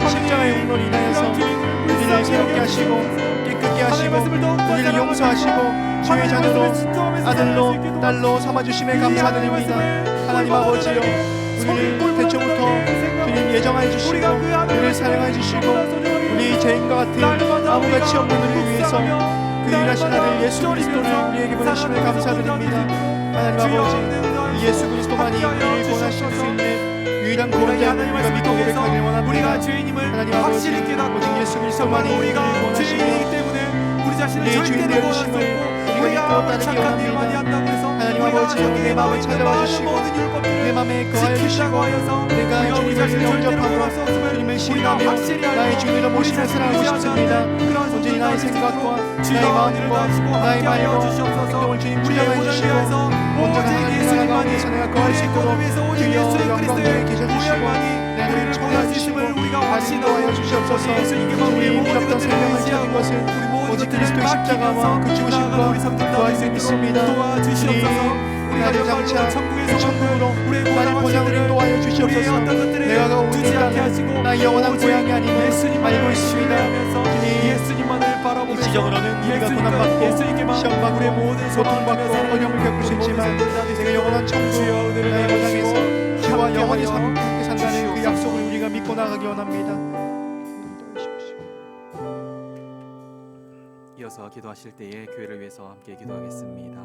십자가의 공로를 인하여서 우리를 새롭게 하시고 깨끗게 하시고 우리를 용서하시고 주의 자녀로 아들로 딸로 삼아주심에 감사드립니다. 하나님 아버지여 우리를 대초부터 주님 예정하여 주시고 우리를 사랑하여 주시고 우리 죄인과 같은 아무같이 없는 우리를 위해서 그 유일하신 아들 예수 그리스도를 우리에게 보내심을 감사드립니다. 하나님 아버지 이 예수 그리스도만이 우리를 구원하실 수 있는 유일한 구원자를 우리가 믿고 고백하길 원합니다. 하나님 아버지 오직 예수 그리스도만이 우리를 구원하시고 우리의 주인 되어주심을 우리가 믿고 따르기 원합니다. 하나님 아버지 내 마음을 찾아와 주시고 내 마음에 거하여 주시고 내가 주님을 영접하고 주님을 신뢰하며 나의 주님으로 모시며 살아가고 싶습니다. 온전히 나의 생각과 나의 마음과 나의 말과 행동을 주님 주장하여 주시고 온전한 하나님 나라 가운데서 내가 거할 수 있도록 주여 영광에 계셔주시고 내 하나님 청하여 주시고 나를 인도하여 주시옵소서. 주님 잃었던 생명을 찾은 것을 오직 그리스도의 십자가와 그 죽으심과 부활을 믿습니다. 주님 나를 장차 그 천국으로 나를 보장을 인도하여 주시옵소서. 내가 가고 있는 땅은 나의 영원한 고향이 아님을 알고 있습니다. 주님 일시적으로는 우리가 고난받고 시험받고 고통받고 어려움을 겪을 수 있지만 내가 영원한 천국 나의 보장에서 주와 영원히 함께 산다는 그 약속을 우리가 믿고 나가기 원합니다. 이어서 기도하실 때에 교회를 위해서 함께 기도하겠습니다.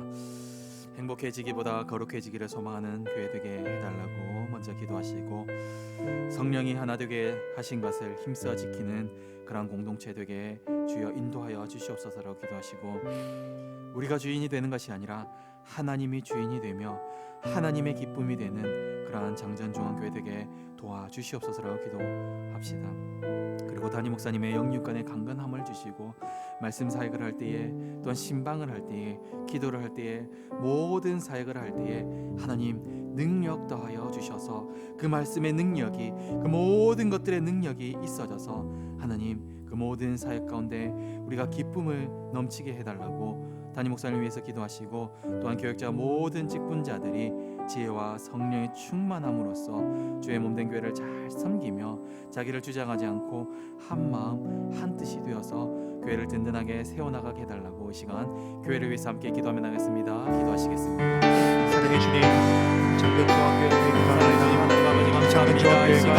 행복해지기보다 거룩해지기를 소망하는 교회 되게 해달라고 먼저 기도하시고 성령이 하나 되게 하신 것을 힘써 지키는 그러한 공동체 되게 주여 인도하여 주시옵소서라고 기도하시고 우리가 주인이 되는 것이 아니라 하나님이 주인이 되며 하나님의 기쁨이 되는 그러한 장전중앙교회 되게 도와주시옵소서라고 기도합시다. 그리고 담임 목사님의 영육간의 강건함을 주시고 말씀 사역을 할 때에 또한 신방을 할 때에 기도를 할 때에 모든 사역을 할 때에 하나님 능력 더하여 주셔서 그 말씀의 능력이 그 모든 것들의 능력이 있어져서 하나님 그 모든 사역 가운데 우리가 기쁨을 넘치게 해달라고 담임 목사님을 위해서 기도하시고 또한 교역자 모든 직분자들이 지혜와 성령의 충만함으로써 주의 몸된 교회를 잘 섬기며 자기를 주장하지 않고 한 마음 한 뜻이 되어서 교회를 든든하게 세워나가게 해달라고 이 시간 교회를 위해서 함께 기도하며 나가겠습니다. 기도하시겠습니다. 사랑의 주님, 장변중앙교회를 하나님 위해 아버지 감사합니다. 이 장변중앙교회가 시간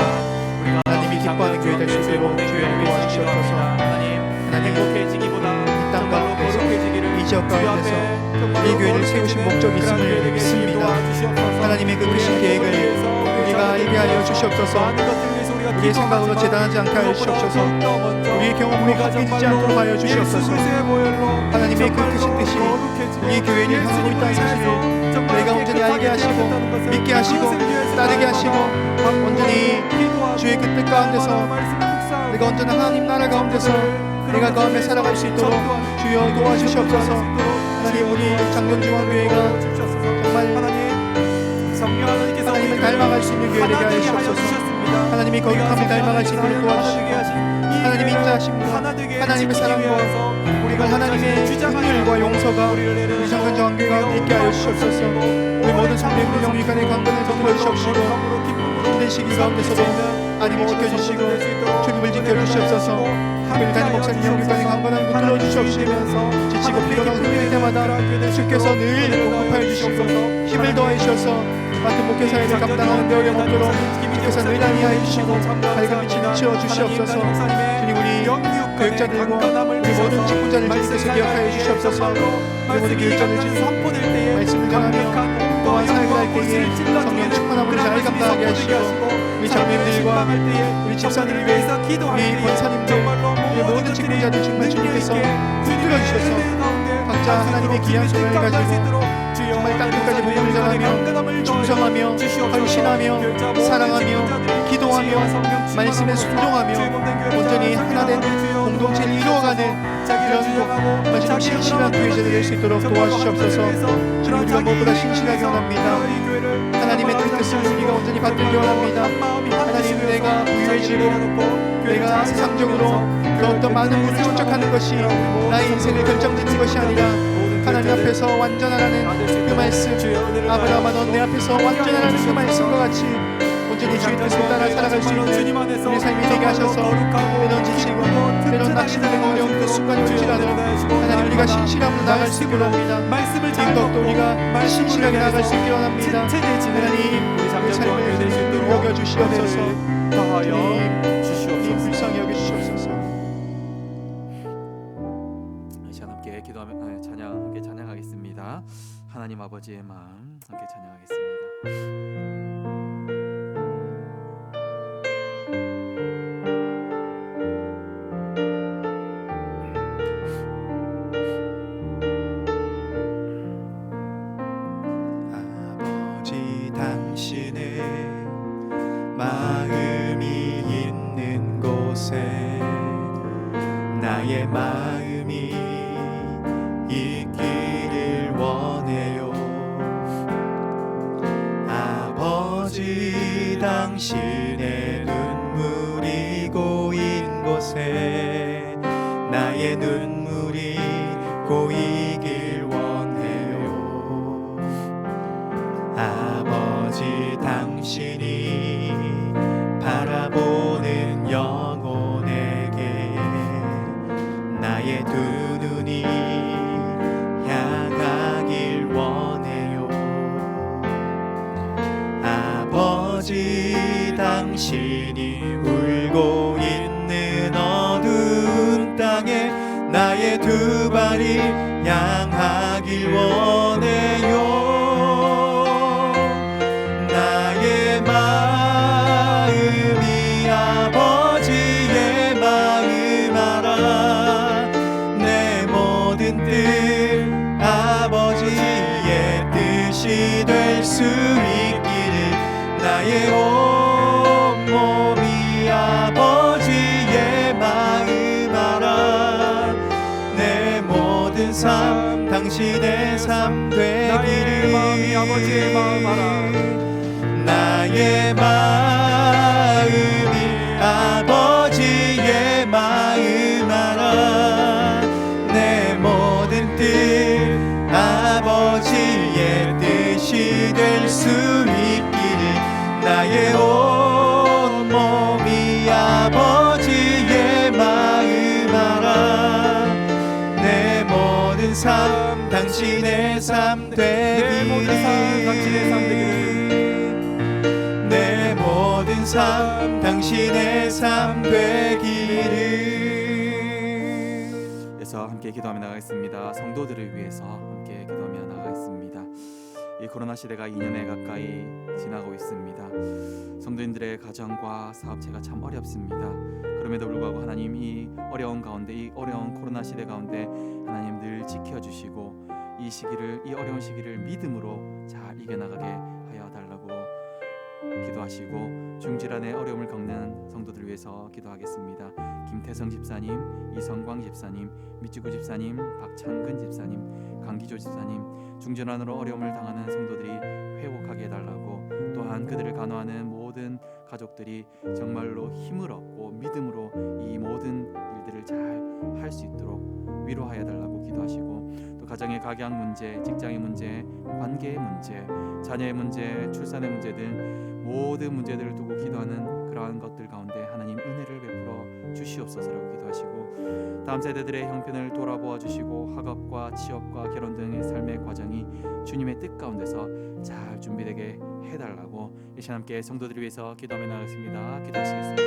우리가 하나님이 기뻐하는 교회 될 수 있도록 주여 도와주시옵소서. 하나님 행복해지기보다 이 땅 가운데서 거룩해지기를 이 지역 가운데서 이 교회를 세우신 목적이 있음을 믿습니다. 하나님의 그 크신 계획을 우리가 알게 하여 주시옵소서. 우리의 생각으로 재단하지 않게 하여 주시옵소서. 우리의 경험으로 합해지지 않도록 하여 주시옵소서. 하나님의 그 크신 뜻이 이 교회를 향하고 있다는 사실을 내가 온전히 알게 하시고 믿게 하시고 따르게 하시고 온전히 주의 그 뜻 가운데서 내가 언제나 하나님 나라 가운데서 내가 그 안에 살아갈 수 있도록 주여 도와주시옵소서. 하나님 우리 장경중앙교회가 정말 하나님을 닮아갈 수 있는 교회가 되게 하여 주시옵소서. 하나님이 거룩함을 닮아갈 수 있도록 도와주시고 하나님의 인자하심과 하나님의 사랑과 우리가 하나님의 긍휼과 용서가 우리 장경중앙교회 가운데 있게 하여 주시옵소서. 우리 모든 성도님들 영육간의 강건을 베풀어 주시옵시고 힘든 시기 가운데서도 하나님을 지켜주시고 주님을 지켜주시옵소서. 특별히 담임 목사님 영육간의 강건함을 붙들어 주시옵시면서 지치고 피곤하고 힘들 때마다 주께서 늘 공급하여 주시고 힘을 더해 주셔서 맡은 목회사에 감당하는 데 어려움 없도록 주께서 늘 안위하여 주시고 밝은 빛이 비추어 주시옵소서. 주님 우리 교육자들과 우리 모든 직분자를 주님께서 기억하여 주시옵소서. 우리 모든 교육자들 주님 말씀을 전하며 또한 사역을 할 때에 성령 충만함을 잘 감당하게 하시고 우리 장님들과 우리 집사님들 우리 권사님들 우리 모든 직분자들 정말 주님께서 붙들어 주셔서 각자 하나님의 귀한 손을 가지고 정말 땅끝까지 복음을 전하며 충성하며 헌신하며 사랑하며 기도하며 말씀에 순종하며 온전히 하나된 공동체를 이루어가는 이런 마지막 신실한 교회자들 될 수 있도록 도와주시옵소서. 주님 우리가 무엇보다 신실하게 원합니다. 하나님의 뜻을 우리가 온전히 받들기 원합니다. 하나님 내가 부유해지고 내가 세상적으로 그 어떤 많은 물을 축적하는 것이 나의 인생을 결정짓는 것이 아니라 하나님 앞에서 완전하라는 그 말씀 아브라함아 넌 내 앞에서 완전하라는 그 말씀과 같이 온전히 주의 뜻을 따라 살아갈 수 있는 우리 삶이 되게 하셔서 때론 지치고 때론 낙심되는 어려운 그 순간이 올지라도 하나님 우리가 신실함으로 나아갈 수 있기를 원합니다. 인덕도 우리가 신실하게 나아갈 수 있기를 원합니다. 하나님 우리 삶을 여겨주시옵소서. 주님 불쌍히 여겨주시옵소서. 이 시간 함께 기도하며 함께 찬양하겠습니다. 하나님 아버지의 마음 함께 찬양하겠습니다. 아버지 당신의 마음이 있는 곳에 나의 마음이 있기를 원해요. 아버지 당신의 눈물이 고인 곳에 나의 눈물이 고이길 원해요. 아버지 당신이 바라보는 영혼에게 나의 두 눈이 향하길 원해요. 아버지 당신이 울고 있는 어두운 땅에 나의 두 발이 향하길 원해요. 나의 마음이 아버지의 마음 알아. 내 모든 뜻 아버지의 뜻이 될 수 있기를 나의 온 몸이 아버지의 마음 알아. 내 모든 삶 당신의 삶 되기를. 나의 마음이 아버지의 마음 알아. 나의 마음이 아버지의 마음 알아. 내 모든 뜻 아버지의 뜻이 될 수 있기를 나의 온 몸이 아버지의 마음 알아. 모든 삶 당신의 삶 되기를 내 모든 삶 당신의 삶 되기를. 그래서 함께 기도하며 나가겠습니다. 성도들을 위해서 함께 기도하며 나가겠습니다. 이 코로나 시대가 2년에 가까이 지나고 있습니다. 성도님들의 가정과 사업체가 참 어렵습니다. 그럼에도 불구하고 하나님 이 어려운 가운데, 이 어려운 코로나 시대 가운데 하나님 늘 지켜주시고 이 어려운 시기를 믿음으로 잘 이겨나가게 하여 달라고 기도하시고 중질환의 어려움을 겪는 성도들을 위해서 기도하겠습니다. 김태성 집사님, 이성광 집사님, 미치구 집사님, 박창근 집사님, 강기조 집사님, 중질환으로 어려움을 당하는 성도들이 회복하게 해달라고, 또한 그들을 간호하는 모든 가족들이 정말로 힘을 얻고 믿음으로 이 모든 일들을 잘 할 수 있도록 위로하여 달라고 기도하시고, 또 가정의 각양 문제, 직장의 문제, 관계의 문제, 자녀의 문제, 출산의 문제 등 모든 문제들을 두고 기도하는 그러한 것들 가운데 하나님 은혜를 베풀어 주시옵소서라고 기도하시고, 다음 세대들의 형편을 돌아보아 주시고 학업과 취업과 결혼 등의 삶의 과정이 주님의 뜻 가운데서 잘 준비되게 해달라고 이 시간 함께 성도들을 위해서 기도하며 나가겠습니다. 기도하시겠습니다.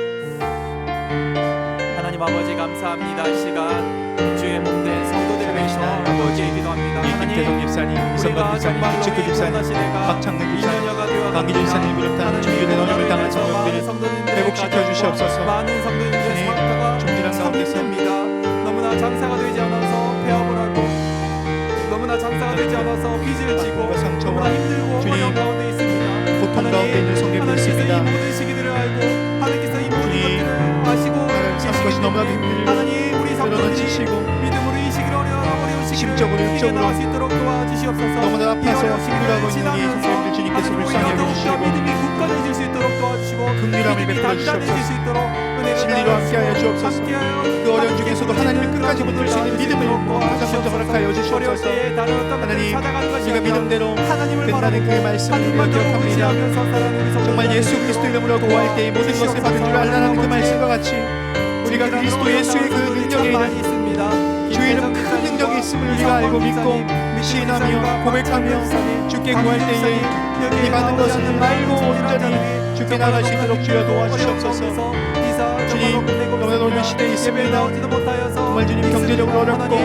하나님 아버지 감사합니다. 이 시간 주의 몸된 성도들을 위해서 아버지 기도합니다. 김태성 집사님, 이성광 집사님, 미치구 집사님, 박창근 집사님, 강기조 집사님 비롯한 중질환 어려움을 당한 성도들을 회복시켜 주시옵소서. 많은 성도님들의 상태가 중질환 가운데서 너무나 장사가 되지 않아서 폐업을 하고, 너무나 장사가 되지 않아서 빚을 지고 상처와 너무나 힘들고 주님, 어려운 가운데 있습니다. 고통 가운데 있는 성도님들 하나님께서 이 있습니다. 모든 시기들을 알고 하나님께서 이 모든 주님, 것들을 아시고 사는 것이 너무나도 힘들고 하나님 우리 성도들이 지치고 믿음으로 이 시기를 어려운 시기를 심적으로 육적으로 이겨나갈 수 있도록 도와주시옵소서. 너무나 아파서 이 어려운 시기를 힘들어하고 있는 지나면서 이 성도님들 주님께서 하나님 불쌍히 우리가 여겨주시고 더욱더 믿음이 굳건해질 수 있도록 도와주시고 긍휼함을 믿음이 베풀어 단단해질 수 있도록 은혜를 진리로 함께하여 주옵소서. 함께하여 그 어려운 중에서도 하나님을 끝까지 붙들 수 있는 믿음을 가장 먼저 허락하여 주시옵소서. 하나님, 우리가 믿음대로 된다는 그 말씀을 우리가 기억합니다. 정말 예수 그리스도 이름으로 구할 때에 모든 것을 받은 줄 알라는 그 말씀과 같이 우리가 그리스도 예수의 그 능력에 이른 주의 이름 큰 능력이 있음을 우리가 알고 믿고 시인하며 고백하며 주께 구할 때에 이 많은 것을 말고 온전히 주께 나갈 수 있도록 주여 도와주시옵소서. 주님, 너무나 어려운 시대에 있습니다. 정말 주님 경제적으로 어렵고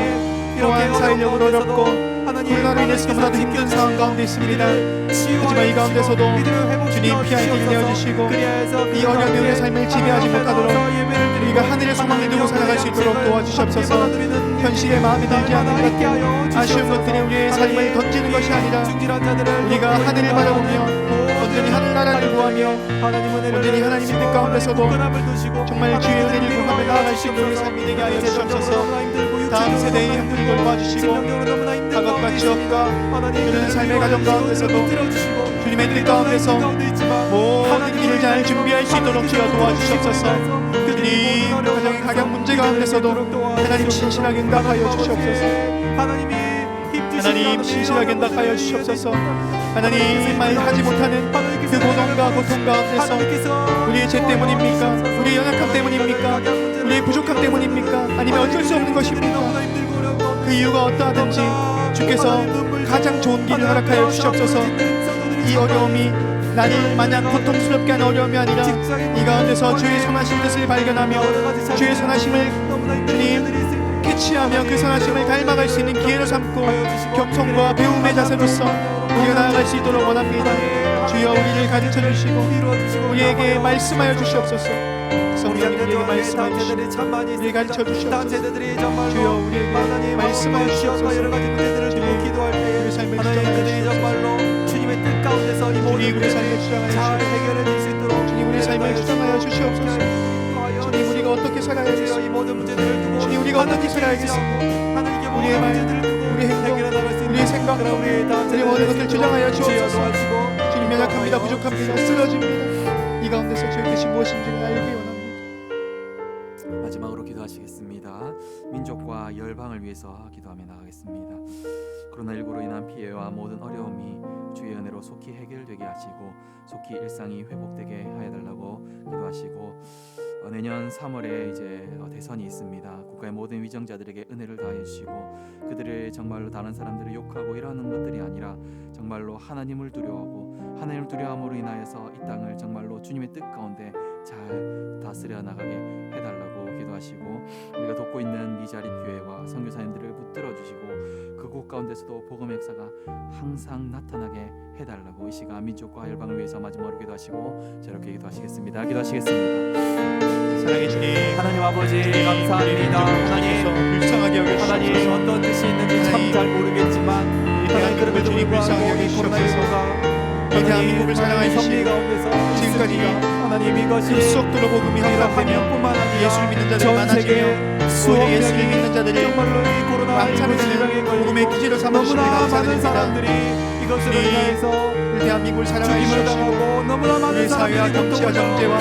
또한 사회적으로 어렵고 코로나로 인해서 너무나도 힘든 상황 가운데 있습니다. 하지만 이 가운데서도 주님 피할 길이 내어주시고 이 어려운 우리의 삶을 지배하지 못하도록 우리가 하늘의 소망을 두고 살아갈 수 있도록 도와주시옵소서. 현실에 마음이 들지 않는 것들, 아쉬운 것들이 우리의 삶을 던지는 것이 아니라 우리가 하늘을 바라보며 온전히 하늘나라를 구하며 온전히 하나님의 뜻 가운데서도 정말 주의 은혜를 구하며 나아갈 수 있는 우리의 삶이 되게 하여 주시옵소서. 다음 세대의 형들을 도와주시고 학업과 취업과 그런 삶의 가정 가운데서도 주님의 뜻 가운데서 모든 일을 잘 준비할 수 있도록 주여 도와주시옵소서. 주님, 가정의 각양 문제 가운데서도 하나님 신실하게 응답하여 주시옵소서. 하나님 신실하게 응답하여 주시옵소서. 하나님 말하지 못하는 그 고통과 고통 가운데서 우리의 죄 때문입니까? 우리의 연약함 때문입니까? 우리의 부족함 때문입니까? 아니면 어쩔 수 없는 것입니까? 그 이유가 어떠하든지 주께서 가장 좋은 길을 허락하여 주시옵소서. 이 어려움이 나를 마냥 고통스럽게 하는 어려움이 아니라 이 가운데서 주의 선하신 뜻을 발견하며 주의 선하심을 주님 캐치하며 그 선하심을 닮아갈 수 있는 기회로 삼고 겸손과 배움의 자세로서 우리가 나아갈 수 있도록 원합니다. 주여 우리를 가르쳐 주시고 우리에게 말씀하여 주시옵소서. 성령님 우리에게 말씀하여 주시고 우리에게 가르쳐 주시옵소서. 주여 우리에게 말씀하여 주시옵소서. 주님 우리의 삶을 주장하여 주시옵소서. 주님의 뜻 가운데서 이 모든 주님 우리의 삶을 잘 주장하여 주시옵소서. 해결해질 수 있도록 주님 우리의 삶을 주장하여 주시옵소서. 주님 우리가 어떻게 살아야겠소? 이 모든 문제들을 두고 주님 우리가 어떻게 살아야겠소? 하나님께 우리의 말, 우리의 행동, 우리의 생각, 우리의 모든 것을 주장하여 주옵소서. 주님 연약합니다, 부족합니다, 쓰러집니다. 이 가운데서 주의 뜻이 무엇인지를 알기 원합니다. 마지막으로 기도하시겠습니다. 민족과 열방을 위해서 기도하며 나가겠습니다. 코로나19로 인한 피해와 모든 어려움이 주의 은혜로 속히 해결되게 하시고 속히 일상이 회복되게 하여 달라고 기도하시고 내년 3월에 이제 대선이 있습니다. 국가의 모든 위정자들에게 은혜를 다해 주시고 그들을 정말로 다른 사람들을 욕하고 이러는 것들이 아니라 정말로 하나님을 두려워하고 하나님을 두려워함으로 인하여서 이 땅을 정말로 주님의 뜻 가운데 잘 다스려 나가게 해달라고 기도하시고 우리가 돕고 있는 미자립 교회와 선교사님들을 붙들어 주시고 그곳 가운데서도 복음의 역사가 항상 나타나게 해달라고 이 시간 민족과 열방을 위해서 마지막으로 기도하시고 저렇게 기도하시겠습니다. 기도하시겠습니다. 사랑의 주님, 하나님 아버지 감사합니다. 하나님 불쌍하게 여겨주셔서 하나님 어떤 뜻이 있는지 참 잘 모르겠지만 이 대한민국을 주님 불쌍하게 여겨주셔서 이 대한민국을 사랑하여 주시고 지금까지 하나님 이것이 급속도로 복음이 확산되며 예수를 믿는 자들이 많아지며 오히려 예수를 믿는 자들이 왕창을 들리는 복음의 기지로 삼아주시니 감사드립니다. 이것으로 인하여서 이 대한민국을 사랑하여 죽임을 주시고 당하고 너무나 많은 우리 사회와 사람들이 정치와 정제와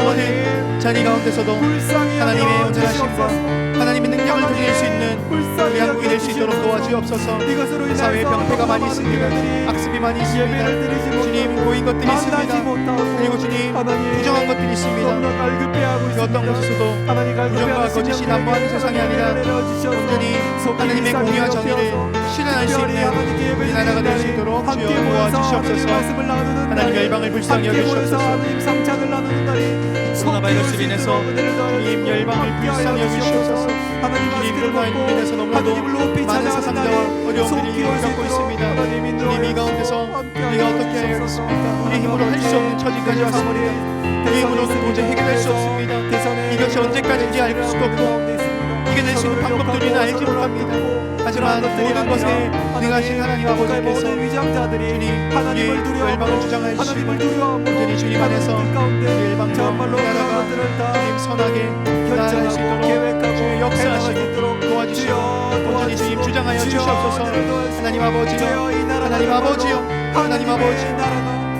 모든 자리 가운데서도 불쌍히 하나님의 여겨 온전하심과 주시옵소서. 하나님의 능력을 드릴 수 있는 우리 한국이 될 수 있도록 도와주옵소서. 이것으로 인하여서 사회에 병폐가 많이 있습니다. 사람들이 악습이 많이 있습니다. 예배를 드리지 못하고 주님 고인 것들이 만나지 있습니다. 못하고 그리고 주님 하나님 부정한 것들이 있습니다. 너무나 갈급해하고 그 어떤 있습니다. 곳에서도 하나님 부정과 거짓이 난무하는 세상이 아니라 온전히 하나님의 공의와 정의를 실현할 수 있는 우리 나라가 될 수 있도록 주여 도와주시옵소서. 하나님 열방을 불쌍히 여기시옵소서. 하나님 상찬을 나누는 날이 코로나 바이러스로 인해서 주님 열방을 불쌍히 여기시옵소서. 주님 코로나로 인해서 너무나도 많은 사상자와 어려움들이 겪고 있습니다. 주님 이 가운데서 우리가 어떻게 하겠습니까? 우리 힘으로 할 수 없는 처지까지 왔습니다. 우리 힘으로는 도저히 해결할 수 없습니다. 이것이 언제까지인지 알 수도 없고 이겨낼 수 있는 방법도 우리는 알지 못합니다. 하지만 모든 것에 능하신 하나님 아버지께서 주님 하나님을 우리의 두려워하고 열방을 주장하여 하나님을 주시고 두려워하고 온전히 주님 안에서 우리 열방 정말로 나라가 그런 것들을 주님 선하게 나아갈 수 있도록 주의 역사하시고 도와주시고 온전히 주님 주장하여 주시옵소서. 하나님 아버지여 하나님 아버지여 하나님 아버지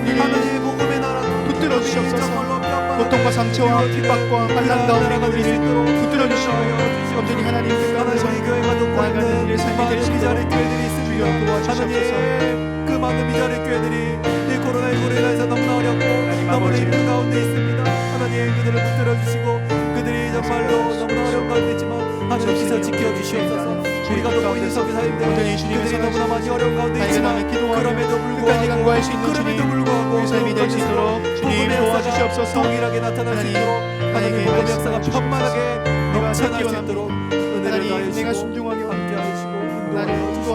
우리를 복음의 나라는 붙들어 주시옵소서. 고통과 상처와 핍박과 환난 가운데 우리를 붙들어 주시고 온전히 하나님 뜻 가운데서 나아가는 우리의 삶이 될 수 있도록 주여 도와주시옵소서. 그 많은 미자립 교회들이 이 코로나19로 인해서 너무나 어렵고 너무나 힘든 가운데 있습니다. 하나님 그들을 붙들어 주시고 그들이 정말로 너무나 어려운 가운데 있지만 하나님께서 지켜주시옵소서. 우리가 돕고 있는 선교사님들 그들이 너무나 많이 어려운 가운데 있지만 그럼에도 끝까지 강구할 수 있는 그럼에도 주님 불구하고 우리 삶이 될 수 있도록 주님 도와주시옵소서. 동일하게 나타날 수 있도록 하나님의 복음의 역사가 편만하게 넘쳐날 수 있도록 은혜를 하나님 더해 내가 주시고 순종하게